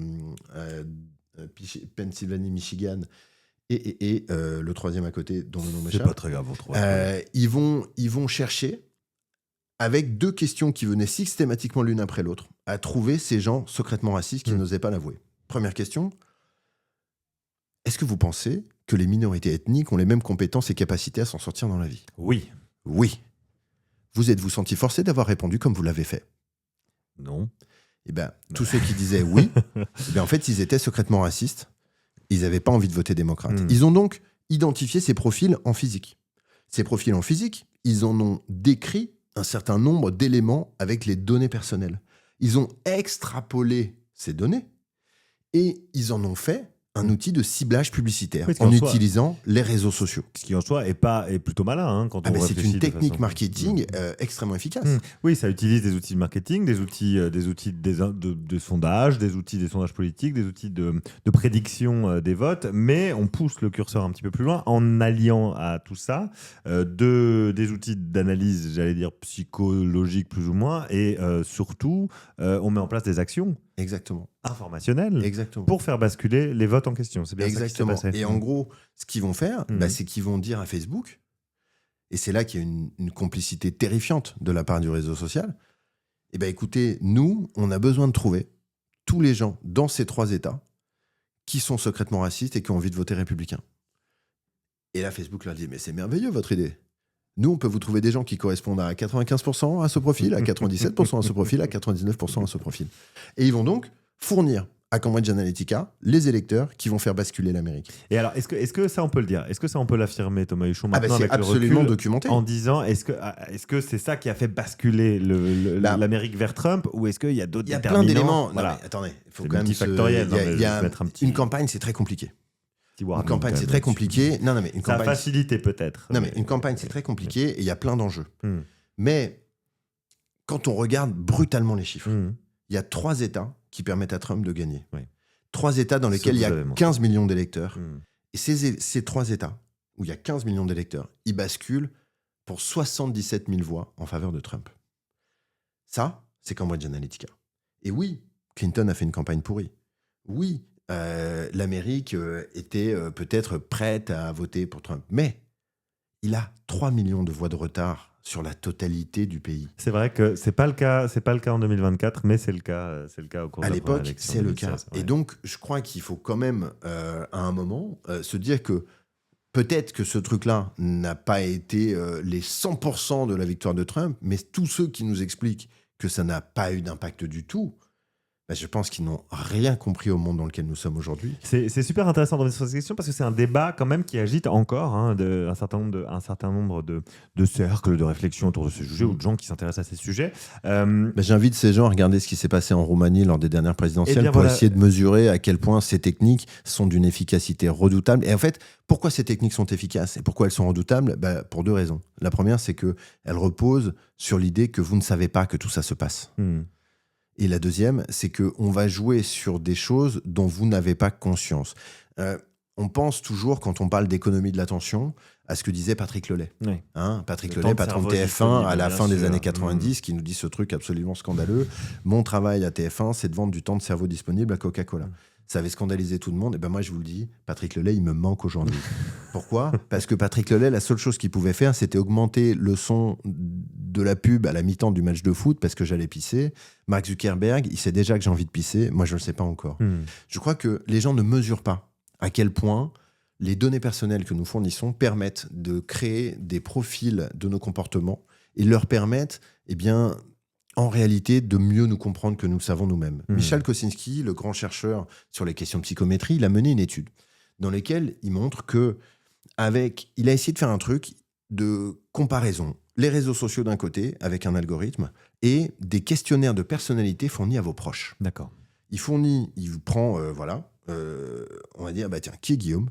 Speaker 2: Pennsylvanie, Michigan et le troisième à côté, dont le nom m'échappe.
Speaker 3: C'est pas très grave, vous trouvez.
Speaker 2: Ils vont chercher, avec deux questions qui venaient systématiquement l'une après l'autre, à trouver ces gens secrètement racistes qui n'osaient pas l'avouer. Première question, est-ce que vous pensez que les minorités ethniques ont les mêmes compétences et capacités à s'en sortir dans la vie ?
Speaker 3: Oui.
Speaker 2: Oui. Vous êtes-vous senti forcé d'avoir répondu comme vous l'avez fait ?
Speaker 3: Non.
Speaker 2: Eh bien, tous ceux qui disaient oui, en fait, ils étaient secrètement racistes. Ils n'avaient pas envie de voter démocrate. Ils ont donc identifié ces profils en physique. Ces profils en physique, ils en ont décrit un certain nombre d'éléments avec les données personnelles. Ils ont extrapolé ces données et ils en ont fait un outil de ciblage publicitaire en utilisant les réseaux sociaux.
Speaker 3: Ce qui en soi est plutôt malin quand on réfléchit.
Speaker 2: C'est une technique marketing extrêmement efficace.
Speaker 3: Oui, ça utilise des outils de marketing, des outils de sondage, des outils des sondages politiques, des outils de prédiction des votes, mais on pousse le curseur un petit peu plus loin en alliant à tout ça des outils d'analyse, j'allais dire psychologique plus ou moins, et surtout on met en place des actions.
Speaker 2: Exactement.
Speaker 3: Informationnel pour faire basculer les votes en question. C'est bien
Speaker 2: exactement.
Speaker 3: Ça qui s'est passé.
Speaker 2: Et en gros, ce qu'ils vont faire, c'est qu'ils vont dire à Facebook, et c'est là qu'il y a une complicité terrifiante de la part du réseau social, écoutez, nous, on a besoin de trouver tous les gens dans ces 3 États qui sont secrètement racistes et qui ont envie de voter républicain. Et là, Facebook leur dit, mais c'est merveilleux votre idée. Nous, on peut vous trouver des gens qui correspondent à 95% à ce profil, à 97% à ce profil, à 99% à ce profil. Et ils vont donc fournir à Cambridge Analytica les électeurs qui vont faire basculer l'Amérique.
Speaker 3: Et alors, est-ce que ça, on peut le dire ? Est-ce que ça, on peut l'affirmer, Thomas Huchon, maintenant
Speaker 2: c'est
Speaker 3: avec
Speaker 2: absolument
Speaker 3: le recul,
Speaker 2: documenté.
Speaker 3: En disant, est-ce que c'est ça qui a fait basculer l'Amérique vers Trump, ou est-ce qu'il y a d'autres déterminants ?
Speaker 2: Il y a plein d'éléments.
Speaker 3: Voilà.
Speaker 2: Non, mais attendez, il faut
Speaker 3: c'est
Speaker 2: quand même
Speaker 3: multifactoriel.
Speaker 2: Une campagne, c'est très compliqué. Une campagne, c'est très compliqué. Non, mais une campagne,
Speaker 3: ça a facilité peut-être.
Speaker 2: Non, mais une campagne, c'est très compliqué et il y a plein d'enjeux. Mais quand on regarde brutalement les chiffres, il y a 3 États qui permettent à Trump de gagner. 3 États dans lesquels il y a 15 millions d'électeurs. Et ces 3 États, où il y a 15 millions d'électeurs, ils basculent pour 77 000 voix en faveur de Trump. Ça, c'est Cambridge Analytica. Et oui, Clinton a fait une campagne pourrie. Oui, l'Amérique était peut-être prête à voter pour Trump. Mais il a 3 millions de voix de retard sur la totalité du pays.
Speaker 3: C'est vrai que c'est pas le cas en 2024, mais c'est le cas au cours de la
Speaker 2: l'époque,
Speaker 3: élection
Speaker 2: c'est
Speaker 3: 2016,
Speaker 2: le cas. Ouais. Et donc, je crois qu'il faut quand même, à un moment, se dire que peut-être que ce truc-là n'a pas été les 100% de la victoire de Trump, mais tous ceux qui nous expliquent que ça n'a pas eu d'impact du tout, je pense qu'ils n'ont rien compris au monde dans lequel nous sommes aujourd'hui.
Speaker 3: C'est super intéressant de revenir sur cette question parce que c'est un débat quand même qui agite encore un certain nombre de cercles de réflexion autour de ce sujet ou de gens qui s'intéressent à ces sujets.
Speaker 2: J'invite ces gens à regarder ce qui s'est passé en Roumanie lors des dernières présidentielles pour essayer de mesurer à quel point ces techniques sont d'une efficacité redoutable. Et en fait, pourquoi ces techniques sont efficaces et pourquoi elles sont redoutables ? Pour 2 raisons. La première, c'est qu'elles reposent sur l'idée que vous ne savez pas que tout ça se passe. Et la deuxième, c'est qu'on va jouer sur des choses dont vous n'avez pas conscience. On pense toujours, quand on parle d'économie de l'attention, à ce que disait Patrick Lelay.
Speaker 3: Oui.
Speaker 2: Patrick Lelay, patron de TF1 à la fin des années 90, qui nous dit ce truc absolument scandaleux. Mon travail à TF1, c'est de vendre du temps de cerveau disponible à Coca-Cola. Ça avait scandalisé tout le monde. Et moi, je vous le dis, Patrick Lelay, il me manque aujourd'hui. Pourquoi ? Parce que Patrick Lelay, la seule chose qu'il pouvait faire, c'était augmenter le son de la pub à la mi-temps du match de foot parce que j'allais pisser. Mark Zuckerberg, il sait déjà que j'ai envie de pisser. Moi, je ne le sais pas encore. Je crois que les gens ne mesurent pas à quel point les données personnelles que nous fournissons permettent de créer des profils de nos comportements et leur permettent, en réalité, de mieux nous comprendre que nous le savons nous-mêmes. Michal Kosinski, le grand chercheur sur les questions de psychométrie, il a mené une étude dans laquelle il montre il a essayé de faire un truc de comparaison. Les réseaux sociaux d'un côté, avec un algorithme, et des questionnaires de personnalité fournis à vos proches.
Speaker 3: D'accord.
Speaker 2: Il vous prend, on va dire, tiens, qui est Guillaume ?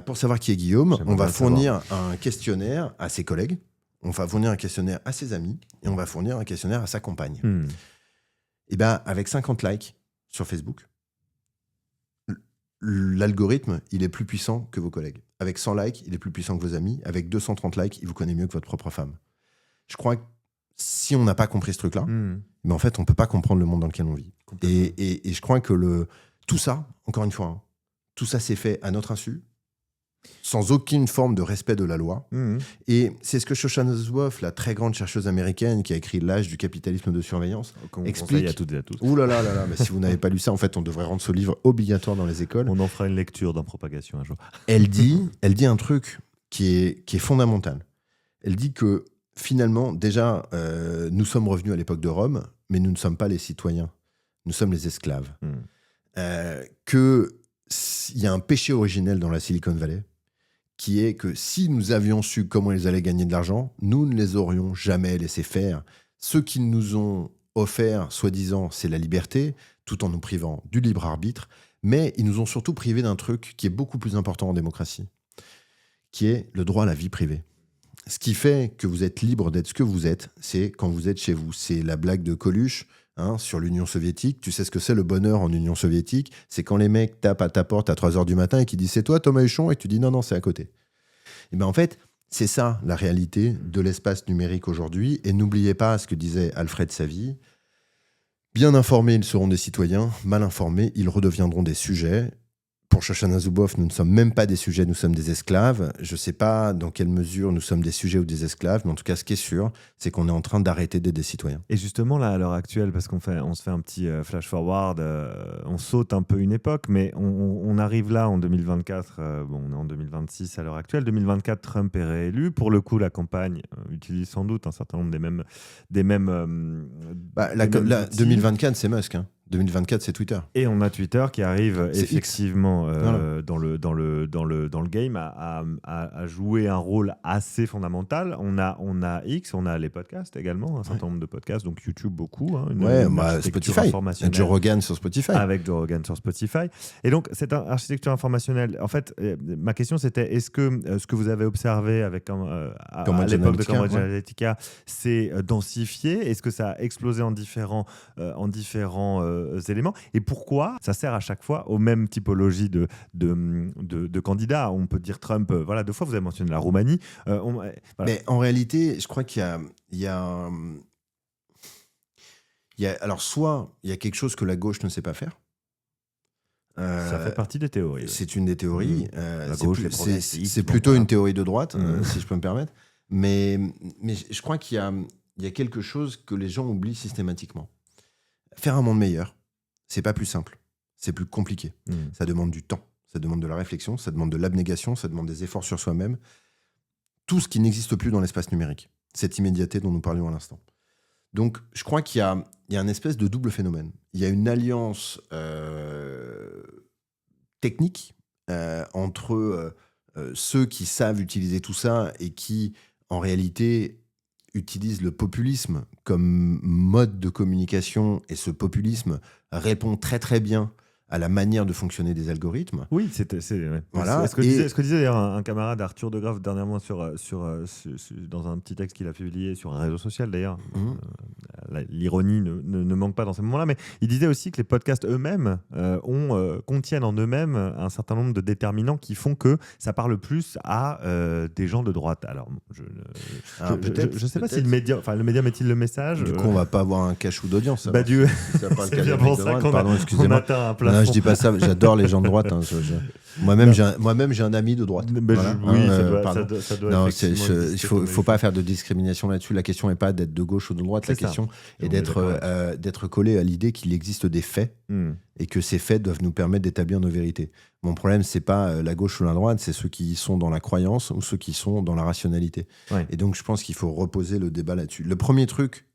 Speaker 2: Pour savoir qui est Guillaume, on va fournir un questionnaire à ses collègues, on va fournir un questionnaire à ses amis, et on va fournir un questionnaire à sa compagne. Avec 50 likes sur Facebook, l'algorithme, il est plus puissant que vos collègues. Avec 100 likes, il est plus puissant que vos amis. Avec 230 likes, il vous connaît mieux que votre propre femme. Je crois que si on n'a pas compris ce truc-là, mais en fait, on ne peut pas comprendre le monde dans lequel on vit. Et je crois que tout ça, encore une fois, tout ça s'est fait à notre insu, sans aucune forme de respect de la loi. Et c'est ce que Shoshana Zuboff, la très grande chercheuse américaine qui a écrit L'âge du capitalisme de surveillance, explique
Speaker 3: à toutes et à tous.
Speaker 2: Ouh là là là là, mais si vous n'avez pas lu ça, en fait, on devrait rendre ce livre obligatoire dans les écoles.
Speaker 3: On en fera une lecture dans Propagation un jour.
Speaker 2: Elle dit un truc qui est fondamental. Elle dit que finalement, déjà, nous sommes revenus à l'époque de Rome, mais nous ne sommes pas les citoyens. Nous sommes les esclaves. Qu'il y a un péché originel dans la Silicon Valley, qui est que si nous avions su comment ils allaient gagner de l'argent, nous ne les aurions jamais laissés faire. Ce qu'ils nous ont offert, soi-disant, c'est la liberté, tout en nous privant du libre arbitre, mais ils nous ont surtout privés d'un truc qui est beaucoup plus important en démocratie, qui est le droit à la vie privée. Ce qui fait que vous êtes libre d'être ce que vous êtes, c'est quand vous êtes chez vous. C'est la blague de Coluche sur l'Union soviétique. Tu sais ce que c'est le bonheur en Union soviétique ? C'est quand les mecs tapent à ta porte à 3h du matin et qui disent « C'est toi Thomas Huchon ?» et tu dis « Non, c'est à côté ». Et en fait, c'est ça la réalité de l'espace numérique aujourd'hui. Et n'oubliez pas ce que disait Alfred Savy. Bien informés, ils seront des citoyens. Mal informés, ils redeviendront des sujets. Pour Shoshana Zuboff, nous ne sommes même pas des sujets, nous sommes des esclaves. Je ne sais pas dans quelle mesure nous sommes des sujets ou des esclaves, mais en tout cas, ce qui est sûr, c'est qu'on est en train d'arrêter d'être des citoyens.
Speaker 3: Et justement, là, à l'heure actuelle, parce on se fait un petit flash-forward, on saute un peu une époque, mais on arrive là en 2024, on est en 2026 à l'heure actuelle. 2024, Trump est réélu. Pour le coup, la campagne utilise sans doute un certain nombre des mêmes
Speaker 2: 2024, c'est Musk, 2024, c'est Twitter.
Speaker 3: Et on a Twitter qui arrive effectivement dans le game à jouer un rôle assez fondamental. On a X, on a les podcasts également, un certain nombre de podcasts, donc YouTube beaucoup.
Speaker 2: Spotify. Joe Rogan sur Spotify.
Speaker 3: Avec Joe Rogan sur Spotify. Et donc, cette architecture informationnelle, en fait, ma question c'était, est-ce que ce que vous avez observé avec, à l'époque de Cambridge Analytica, c'est densifié ? Est-ce que ça a explosé en différents éléments, et pourquoi ça sert à chaque fois aux mêmes typologies de candidats? On peut dire Trump, 2 fois vous avez mentionné la Roumanie.
Speaker 2: Mais en réalité, je crois qu'il y a alors soit il y a quelque chose que la gauche ne sait pas faire.
Speaker 3: Ça fait partie des théories.
Speaker 2: C'est une des théories.
Speaker 3: La gauche,
Speaker 2: c'est plutôt une théorie de droite, si je peux me permettre. Mais je crois qu'il y a quelque chose que les gens oublient systématiquement. Faire un monde meilleur, c'est pas plus simple, c'est plus compliqué. Ça demande du temps, ça demande de la réflexion, ça demande de l'abnégation, ça demande des efforts sur soi-même. Tout ce qui n'existe plus dans l'espace numérique, cette immédiateté dont nous parlions à l'instant. Donc, je crois qu'il y il y a un espèce de double phénomène. Il y a une alliance technique entre ceux qui savent utiliser tout ça et qui, en réalité, utilisent le populisme comme mode de communication, et ce populisme répond très très bien à la manière de fonctionner des algorithmes.
Speaker 3: Oui,
Speaker 2: Voilà.
Speaker 3: Ce que disait d'ailleurs un camarade, Arthur De Graaf, dernièrement dans un petit texte qu'il a publié sur un réseau social d'ailleurs. L'ironie ne manque pas dans ces moments-là, mais il disait aussi que les podcasts eux-mêmes contiennent en eux-mêmes un certain nombre de déterminants qui font que ça parle plus à des gens de droite. Alors, je ne sais pas si le médium est-il le message.
Speaker 2: Du coup, on va pas avoir un cachou d'audience.
Speaker 3: C'est bien pour ça qu'on atteint un plafond.
Speaker 2: Non, je dis pas ça. J'adore les gens de droite. Moi-même, j'ai un ami de droite. Voilà.
Speaker 3: Ça doit
Speaker 2: non, il faut pas faire de discrimination là-dessus. La question n'est pas d'être de gauche ou de droite. La question est d'être collé à l'idée qu'il existe des faits et que ces faits doivent nous permettre d'établir nos vérités. Mon problème, c'est pas la gauche ou la droite, c'est ceux qui sont dans la croyance ou ceux qui sont dans la rationalité. Ouais. Et donc, je pense qu'il faut reposer le débat là-dessus. Le premier truc,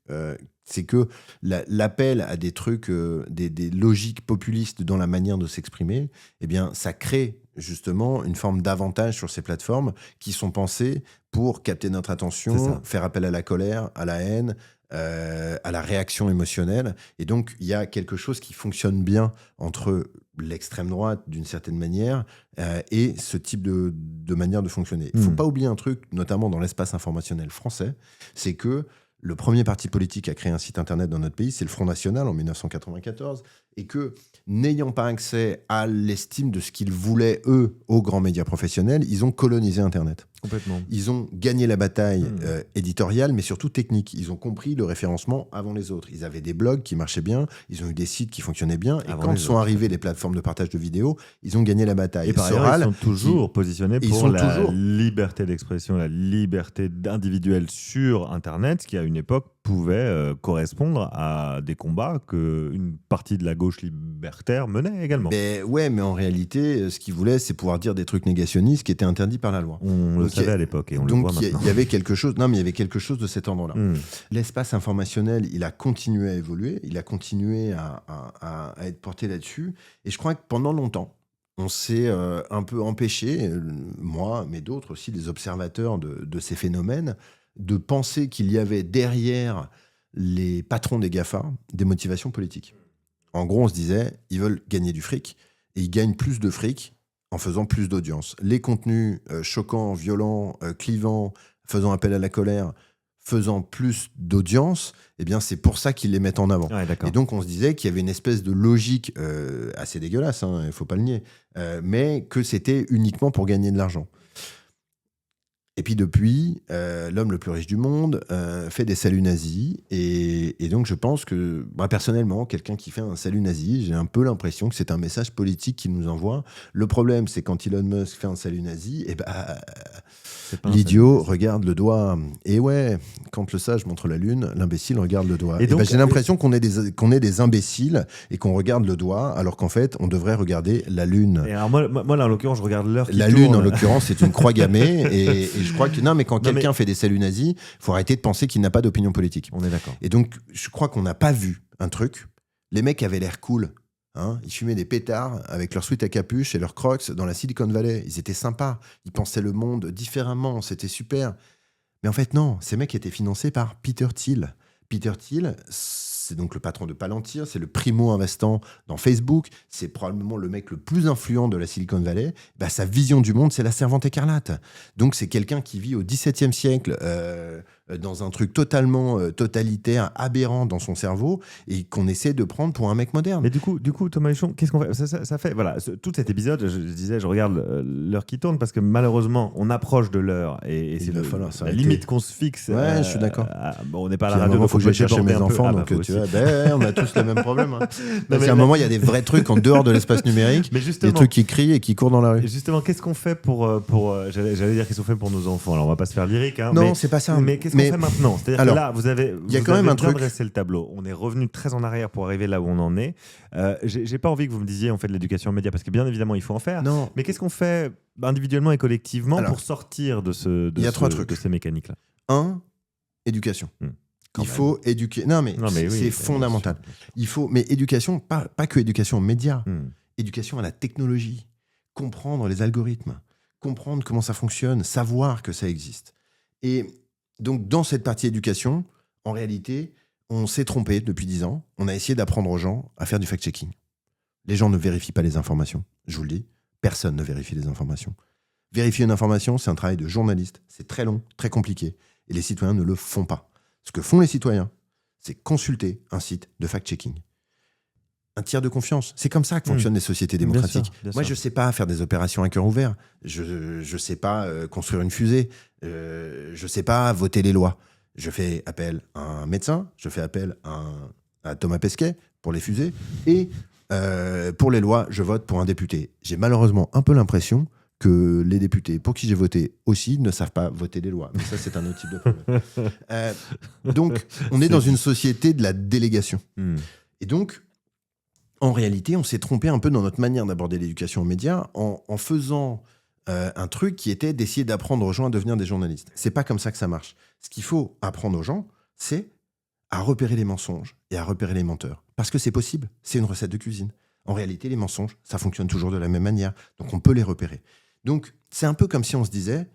Speaker 2: c'est que l'appel à des trucs, des logiques populistes dans la manière de s'exprimer, eh bien, ça crée justement une forme d'avantage sur ces plateformes qui sont pensées pour capter notre attention, faire appel à la colère, à la haine, à la réaction émotionnelle. Et donc, il y a quelque chose qui fonctionne bien entre l'extrême droite, d'une certaine manière, et ce type de manière de fonctionner. Il ne faut pas oublier un truc, notamment dans l'espace informationnel français, c'est que le premier parti politique à créer un site internet dans notre pays, c'est le Front National en 1994, et que, n'ayant pas accès à l'estime de ce qu'ils voulaient, eux, aux grands médias professionnels, ils ont colonisé Internet.
Speaker 3: Complètement.
Speaker 2: Ils ont gagné la bataille éditoriale, mais surtout technique. Ils ont compris le référencement avant les autres. Ils avaient des blogs qui marchaient bien, ils ont eu des sites qui fonctionnaient bien, et quand sont arrivées les plateformes de partage de vidéos, ils ont gagné la bataille.
Speaker 3: Et par ailleurs, ils sont toujours positionnés pour la liberté d'expression, la liberté individuelle sur Internet, qui à une époque pouvait correspondre à des combats qu'une partie de la gauche libertaire menait également.
Speaker 2: Mais en réalité, ce qu'ils voulaient, c'est pouvoir dire des trucs négationnistes qui étaient interdits par la loi.
Speaker 3: On le savait à l'époque et on le voit maintenant.
Speaker 2: Donc il y avait quelque chose. Non, mais il y avait quelque chose de cet ordre-là. L'espace informationnel, il a continué à évoluer, il a continué à être porté là-dessus. Et je crois que pendant longtemps, on s'est un peu empêché, moi, mais d'autres aussi, des observateurs de ces phénomènes, de penser qu'il y avait derrière les patrons des GAFA des motivations politiques. En gros, on se disait, ils veulent gagner du fric, et ils gagnent plus de fric en faisant plus d'audience. Les contenus choquants, violents, clivants, faisant appel à la colère, faisant plus d'audience, eh bien, c'est pour ça qu'ils les mettent en avant.
Speaker 3: Ouais,
Speaker 2: et donc, on se disait qu'il y avait une espèce de logique assez dégueulasse, il ne faut pas le nier, mais que c'était uniquement pour gagner de l'argent. Et puis depuis, l'homme le plus riche du monde fait des saluts nazis. Et donc, je pense que, personnellement, quelqu'un qui fait un salut nazi, j'ai un peu l'impression que c'est un message politique qu'il nous envoie. Le problème, c'est quand Elon Musk fait un salut nazi, l'idiot regarde le doigt. Et ouais, quand le sage montre la lune, l'imbécile regarde le doigt. Et donc, j'ai l'impression qu'on est des imbéciles et qu'on regarde le doigt, alors qu'en fait, on devrait regarder la lune.
Speaker 3: Et alors moi là, en l'occurrence, je regarde l'heure qui
Speaker 2: tourne. La lune, en l'occurrence, c'est une croix gammée. et je crois que quand quelqu'un fait des saluts nazis, il faut arrêter de penser qu'il n'a pas d'opinion politique.
Speaker 3: On est d'accord.
Speaker 2: Et donc, je crois qu'on n'a pas vu un truc. Les mecs avaient l'air cool. Ils fumaient des pétards avec leur sweat à capuche et leurs crocs dans la Silicon Valley. Ils étaient sympas. Ils pensaient le monde différemment. C'était super. Mais en fait, non. Ces mecs étaient financés par Peter Thiel. Peter Thiel, c'est donc le patron de Palantir, c'est le primo-investant dans Facebook, c'est probablement le mec le plus influent de la Silicon Valley. Sa vision du monde, c'est la Servante écarlate. Donc, c'est quelqu'un qui vit au XVIIe siècle dans un truc totalement totalitaire, aberrant dans son cerveau, et qu'on essaie de prendre pour un mec moderne.
Speaker 3: Mais du coup Thomas Huchon, qu'est-ce qu'on fait ? Ça fait voilà, tout cet épisode, je disais, je regarde l'heure qui tourne, parce que malheureusement, on approche de l'heure, et c'est la limite qu'on se fixe.
Speaker 2: Ouais, je suis d'accord.
Speaker 3: On n'est pas à la radio,
Speaker 2: il faut que je chercher mes enfants, donc tu vois, on a tous le même problème. À un moment, il y a des vrais trucs en dehors de l'espace numérique, des trucs qui crient et qui courent dans la rue.
Speaker 3: Justement, qu'est-ce qu'on fait pour j'allais dire qu'est-ce qu'on fait pour nos enfants ? Alors, on va pas se faire lyrique.
Speaker 2: Non, c'est pas ça.
Speaker 3: Mais qu'est-ce qu'on fait maintenant ? C'est-à-dire que là, vous avez
Speaker 2: bien
Speaker 3: dressé le tableau. On est revenu très en arrière pour arriver là où on en est. J'ai pas envie que vous me disiez on fait de l'éducation aux médias, parce que bien évidemment, il faut en faire.
Speaker 2: Non.
Speaker 3: Mais qu'est-ce qu'on fait individuellement et collectivement pour sortir de ces mécaniques-là ?
Speaker 2: 1, éducation.
Speaker 3: Quand
Speaker 2: Il
Speaker 3: même.
Speaker 2: faut éduquer. Non, mais
Speaker 3: oui,
Speaker 2: c'est fondamental. Il faut, mais éducation, pas que éducation aux médias, éducation à la technologie, comprendre les algorithmes, comprendre comment ça fonctionne, savoir que ça existe. Et donc, dans cette partie éducation, en réalité, on s'est trompé depuis 10 ans. On a essayé d'apprendre aux gens à faire du fact-checking. Les gens ne vérifient pas les informations, je vous le dis. Personne ne vérifie les informations. Vérifier une information, c'est un travail de journaliste. C'est très long, très compliqué. Et les citoyens ne le font pas. Ce que font les citoyens, c'est consulter un site de fact-checking. Un tiers de confiance. C'est comme ça que fonctionnent les sociétés démocratiques.
Speaker 3: Bien
Speaker 2: Moi,
Speaker 3: sûr.
Speaker 2: je ne sais pas faire des opérations à cœur ouvert. Je ne sais pas construire une fusée. Je ne sais pas voter les lois. Je fais appel à un médecin. Je fais appel à Thomas Pesquet pour les fusées. Et pour les lois, je vote pour un député. J'ai malheureusement un peu l'impression que les députés pour qui j'ai voté aussi ne savent pas voter les lois. Mais ça, c'est un autre type de problème. Donc, on est dans une société de la délégation. Et donc, en réalité, on s'est trompé un peu dans notre manière d'aborder l'éducation aux médias en faisant un truc qui était d'essayer d'apprendre aux gens à devenir des journalistes. C'est pas comme ça que ça marche. Ce qu'il faut apprendre aux gens, c'est à repérer les mensonges et à repérer les menteurs. Parce que c'est possible, c'est une recette de cuisine. En réalité, les mensonges, ça fonctionne toujours de la même manière. Donc, on peut les repérer. Donc, c'est un peu comme si on se disait,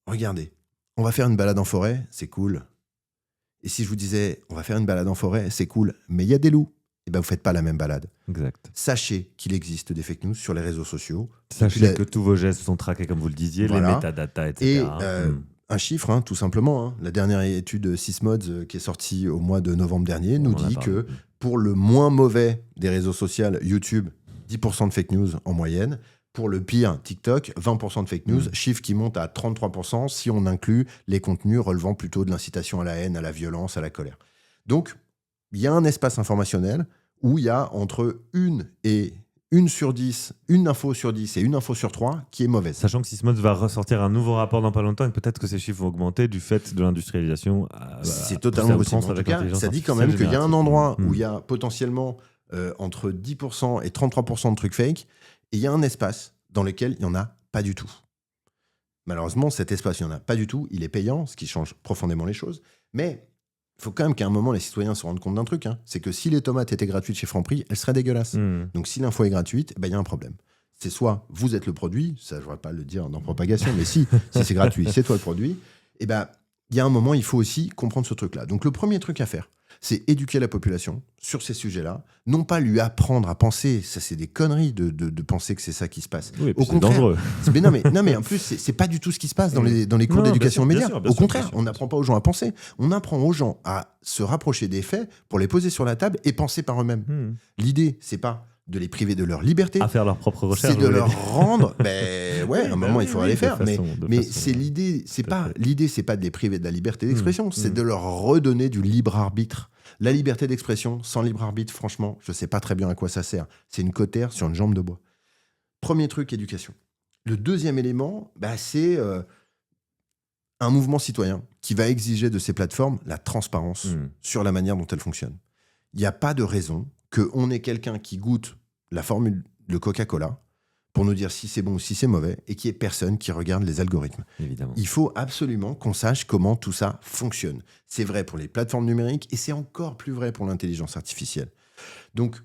Speaker 2: regardez, on va faire une balade en forêt, c'est cool. Et si je vous disais, on va faire une balade en forêt, c'est cool, mais il y a des loups, vous ne faites pas la même balade.
Speaker 3: Exact.
Speaker 2: Sachez qu'il existe des fake news sur les réseaux sociaux.
Speaker 3: Sachez que tous vos gestes sont traqués, comme vous le disiez,
Speaker 2: Voilà.
Speaker 3: les métadatas, etc.
Speaker 2: Et un chiffre, tout simplement. La dernière étude Sysmods qui est sortie au mois de novembre dernier nous dit que pour le moins mauvais des réseaux sociaux, YouTube, 10% de fake news en moyenne. Pour le pire, TikTok, 20% de fake news, chiffre qui monte à 33% si on inclut les contenus relevant plutôt de l'incitation à la haine, à la violence, à la colère. Donc, il y a un espace informationnel où il y a entre une info sur 10 et une info sur 3 qui est mauvaise.
Speaker 3: Sachant que Sysmods va ressortir un nouveau rapport dans pas longtemps et peut-être que ces chiffres vont augmenter du fait de l'industrialisation.
Speaker 2: C'est totalement possible. En tout cas, ça dit quand même qu'il y a un endroit où il y a potentiellement entre 10% et 33% de trucs fake, et il y a un espace dans lequel il n'y en a pas du tout. Malheureusement, cet espace, il n'y en a pas du tout. Il est payant, ce qui change profondément les choses. Mais il faut quand même qu'à un moment, les citoyens se rendent compte d'un truc. C'est que si les tomates étaient gratuites chez Franprix, elles seraient dégueulasses. Donc si l'info est gratuite, il y a un problème. C'est soit vous êtes le produit, ça je ne devrais pas le dire dans propagation, mais si c'est gratuit, c'est toi le produit. Il y a un moment, il faut aussi comprendre ce truc-là. Donc le premier truc à faire, c'est éduquer la population sur ces sujets-là, non pas lui apprendre à penser, ça c'est des conneries de penser que c'est ça qui se passe.
Speaker 3: Oui,
Speaker 2: au
Speaker 3: c'est
Speaker 2: contraire,
Speaker 3: dangereux.
Speaker 2: Non mais en plus, c'est pas du tout ce qui se passe dans les cours d'éducation aux médias. Au contraire, on n'apprend pas aux gens à penser, on apprend aux gens à se rapprocher des faits pour les poser sur la table et penser par eux-mêmes. L'idée, c'est pas de les priver de leur liberté.
Speaker 3: À faire leurs propres recherches.
Speaker 2: C'est de leur rendre. À un moment, il faudra les faire. Mais c'est l'idée. C'est pas de les priver de la liberté d'expression. C'est de leur redonner du libre arbitre. La liberté d'expression sans libre arbitre, franchement, je sais pas très bien à quoi ça sert. C'est une cautère sur une jambe de bois. Premier truc, éducation. Le deuxième élément, c'est un mouvement citoyen qui va exiger de ces plateformes la transparence sur la manière dont elles fonctionnent. Il n'y a pas de raison qu'on ait quelqu'un qui goûte la formule de Coca-Cola pour nous dire si c'est bon ou si c'est mauvais et qu'il n'y ait personne qui regarde les algorithmes.
Speaker 3: Évidemment.
Speaker 2: Il faut absolument qu'on sache comment tout ça fonctionne. C'est vrai pour les plateformes numériques et c'est encore plus vrai pour l'intelligence artificielle. Donc,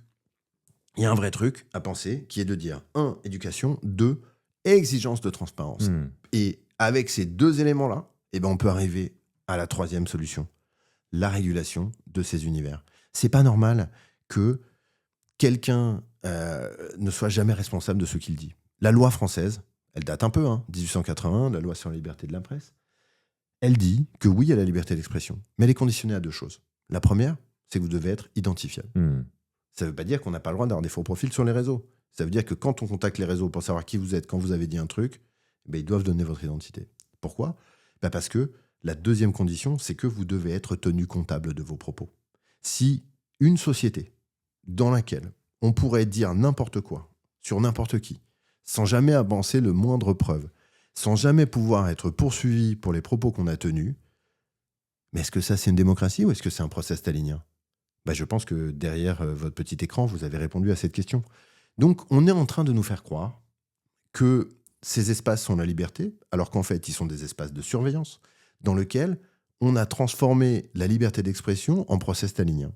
Speaker 2: il y a un vrai truc à penser qui est de dire 1. Éducation, 2. Exigence de transparence. Et avec ces deux éléments-là, on peut arriver à la troisième solution, la régulation de ces univers. C'est pas normal que quelqu'un ne soit jamais responsable de ce qu'il dit. La loi française, elle date un peu, 1881, la loi sur la liberté de la presse, elle dit que oui, il y a la liberté d'expression, mais elle est conditionnée à 2 choses. La première, c'est que vous devez être identifiable. Ça ne veut pas dire qu'on n'a pas le droit d'avoir des faux profils sur les réseaux. Ça veut dire que quand on contacte les réseaux pour savoir qui vous êtes, quand vous avez dit un truc, ils doivent donner votre identité. Pourquoi ? Parce que la deuxième condition, c'est que vous devez être tenu comptable de vos propos. Si une société dans laquelle on pourrait dire n'importe quoi sur n'importe qui, sans jamais avancer le moindre preuve, sans jamais pouvoir être poursuivi pour les propos qu'on a tenus, mais est-ce que ça c'est une démocratie ou est-ce que c'est un procès stalinien ? Je pense que derrière votre petit écran, vous avez répondu à cette question. Donc on est en train de nous faire croire que ces espaces sont la liberté, alors qu'en fait ils sont des espaces de surveillance, dans lesquels on a transformé la liberté d'expression en procès stalinien.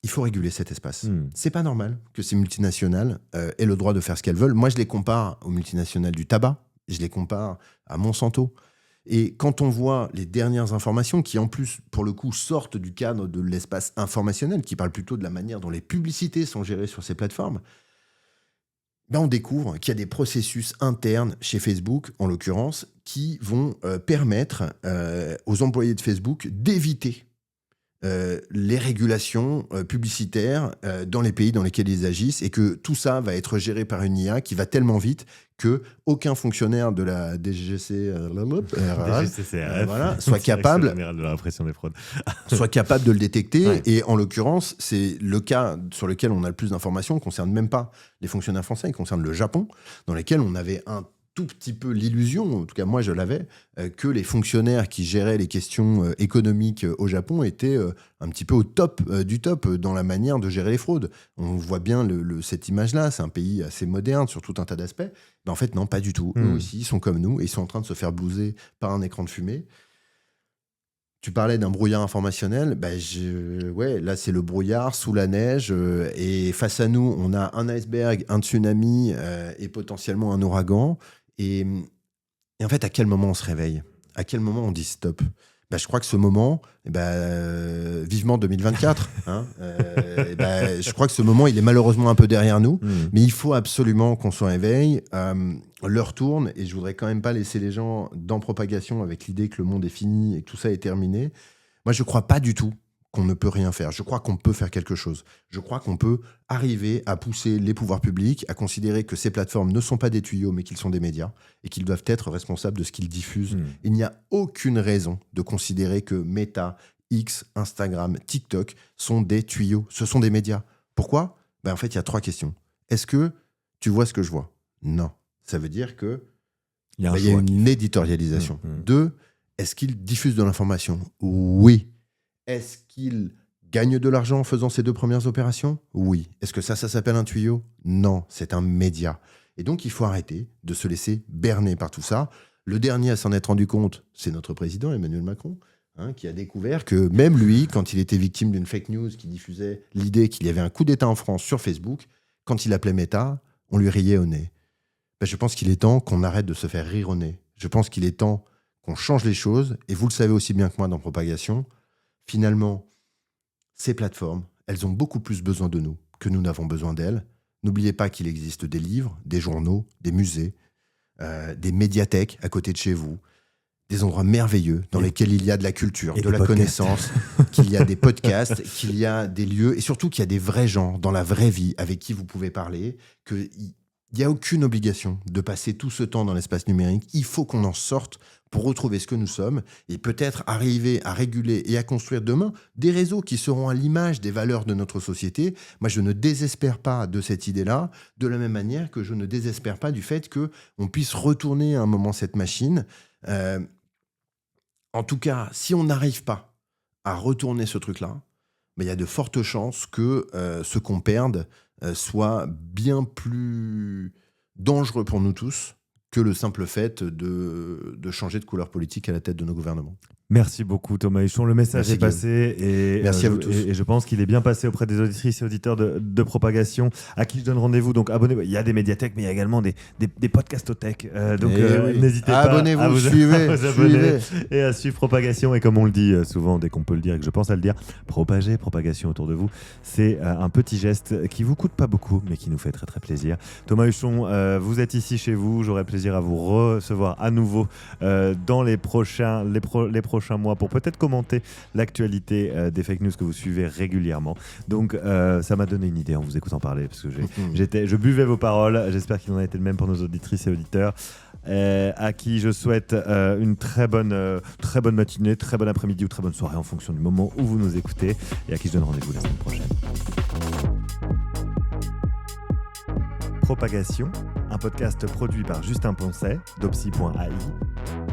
Speaker 2: Il faut réguler cet espace. C'est pas normal que ces multinationales aient le droit de faire ce qu'elles veulent. Moi, je les compare aux multinationales du tabac, je les compare à Monsanto. Et quand on voit les dernières informations qui, en plus, pour le coup, sortent du cadre de l'espace informationnel, qui parle plutôt de la manière dont les publicités sont gérées sur ces plateformes, on découvre qu'il y a des processus internes chez Facebook, en l'occurrence, qui vont permettre aux employés de Facebook d'éviter les régulations publicitaires dans les pays dans lesquels ils agissent, et que tout ça va être géré par une IA qui va tellement vite qu'aucun fonctionnaire de la DGCCRF soit capable de le détecter. Ouais. Et en l'occurrence, c'est le cas sur lequel on a le plus d'informations, ne concerne même pas les fonctionnaires français, il concerne le Japon, dans lequel on avait un tout petit peu l'illusion, en tout cas moi je l'avais, que les fonctionnaires qui géraient les questions économiques au Japon étaient un petit peu au top du top dans la manière de gérer les fraudes. On voit bien cette image-là, c'est un pays assez moderne sur tout un tas d'aspects. Mais en fait, non, pas du tout. Eux aussi, ils sont comme nous et ils sont en train de se faire blouser par un écran de fumée. Tu parlais d'un brouillard informationnel, là c'est le brouillard sous la neige, et face à nous, on a un iceberg, un tsunami et potentiellement un ouragan. Et en fait, à quel moment on se réveille ? À quel moment on dit stop ? Je crois que ce moment, vivement 2024, je crois que ce moment, il est malheureusement un peu derrière nous, mais il faut absolument qu'on se réveille. L'heure tourne, et je voudrais quand même pas laisser les gens dans propagation avec l'idée que le monde est fini et que tout ça est terminé. Moi, je crois pas du tout qu'on ne peut rien faire. Je crois qu'on peut faire quelque chose. Je crois qu'on peut arriver à pousser les pouvoirs publics à considérer que ces plateformes ne sont pas des tuyaux, mais qu'ils sont des médias et qu'ils doivent être responsables de ce qu'ils diffusent. Il n'y a aucune raison de considérer que Meta, X, Instagram, TikTok sont des tuyaux. Ce sont des médias. Pourquoi ? En fait, il y a 3 questions. Est-ce que tu vois ce que je vois ? Non. Ça veut dire qu'il y a une éditorialisation. 2, est-ce qu'ils diffusent de l'information ? Oui. Est-ce qu'ils gagnent de l'argent en faisant ces 2 premières opérations ? Oui. Est-ce que ça s'appelle un tuyau ? Non, c'est un média. Et donc, il faut arrêter de se laisser berner par tout ça. Le dernier à s'en être rendu compte, c'est notre président Emmanuel Macron, qui a découvert que même lui, quand il était victime d'une fake news qui diffusait l'idée qu'il y avait un coup d'État en France sur Facebook, quand il appelait Meta, on lui riait au nez. Je pense qu'il est temps qu'on arrête de se faire rire au nez. Je pense qu'il est temps qu'on change les choses. Et vous le savez aussi bien que moi dans Propagation, finalement, ces plateformes, elles ont beaucoup plus besoin de nous que nous n'avons besoin d'elles. N'oubliez pas qu'il existe des livres, des journaux, des musées, des médiathèques à côté de chez vous, des endroits merveilleux dans lesquels il y a de la culture, de la connaissance, qu'il y a des podcasts, qu'il y a des lieux, et surtout qu'il y a des vrais gens dans la vraie vie avec qui vous pouvez parler, qu'il n'y a aucune obligation de passer tout ce temps dans l'espace numérique. Il faut qu'on en sorte pour retrouver ce que nous sommes et peut-être arriver à réguler et à construire demain des réseaux qui seront à l'image des valeurs de notre société. Moi, je ne désespère pas de cette idée-là, de la même manière que je ne désespère pas du fait qu'on puisse retourner à un moment cette machine. En tout cas, si on n'arrive pas à retourner ce truc-là, il y a de fortes chances que ce qu'on perde soit bien plus dangereux pour nous tous que le simple fait de changer de couleur politique à la tête de nos gouvernements.
Speaker 3: Merci beaucoup Thomas Huchon, le message est passé et
Speaker 2: merci à vous tous.
Speaker 3: Et je pense qu'il est bien passé auprès des auditrices et auditeurs de Propagation, à qui je donne rendez-vous. Donc abonnez-vous, il y a des médiathèques, mais il y a également des podcastothèques. N'hésitez pas
Speaker 2: abonnez-vous,
Speaker 3: à vous
Speaker 2: suivez
Speaker 3: et à suivre Propagation. Et comme on le dit souvent, dès qu'on peut le dire et que je pense à le dire, propager Propagation autour de vous, c'est un petit geste qui vous coûte pas beaucoup, mais qui nous fait très très plaisir. Thomas Huchon, vous êtes ici chez vous, j'aurai plaisir à vous recevoir à nouveau dans les prochains mois pour peut-être commenter l'actualité des fake news que vous suivez régulièrement. Donc ça m'a donné une idée en vous écoutant parler, parce que je buvais vos paroles. J'espère qu'il en a été de même pour nos auditrices et auditeurs, à qui je souhaite une très bonne matinée, très bon après-midi ou très bonne soirée en fonction du moment où vous nous écoutez, et à qui je donne rendez-vous la semaine prochaine. Propagation, un podcast produit par Justin Poncet, d'Opsy.ai.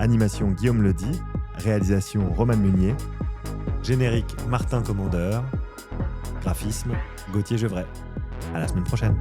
Speaker 3: Animation Guillaume Ledy. Réalisation Roman Munier. Générique Martin Commandeur. Graphisme Gauthier Gevray. À la semaine prochaine.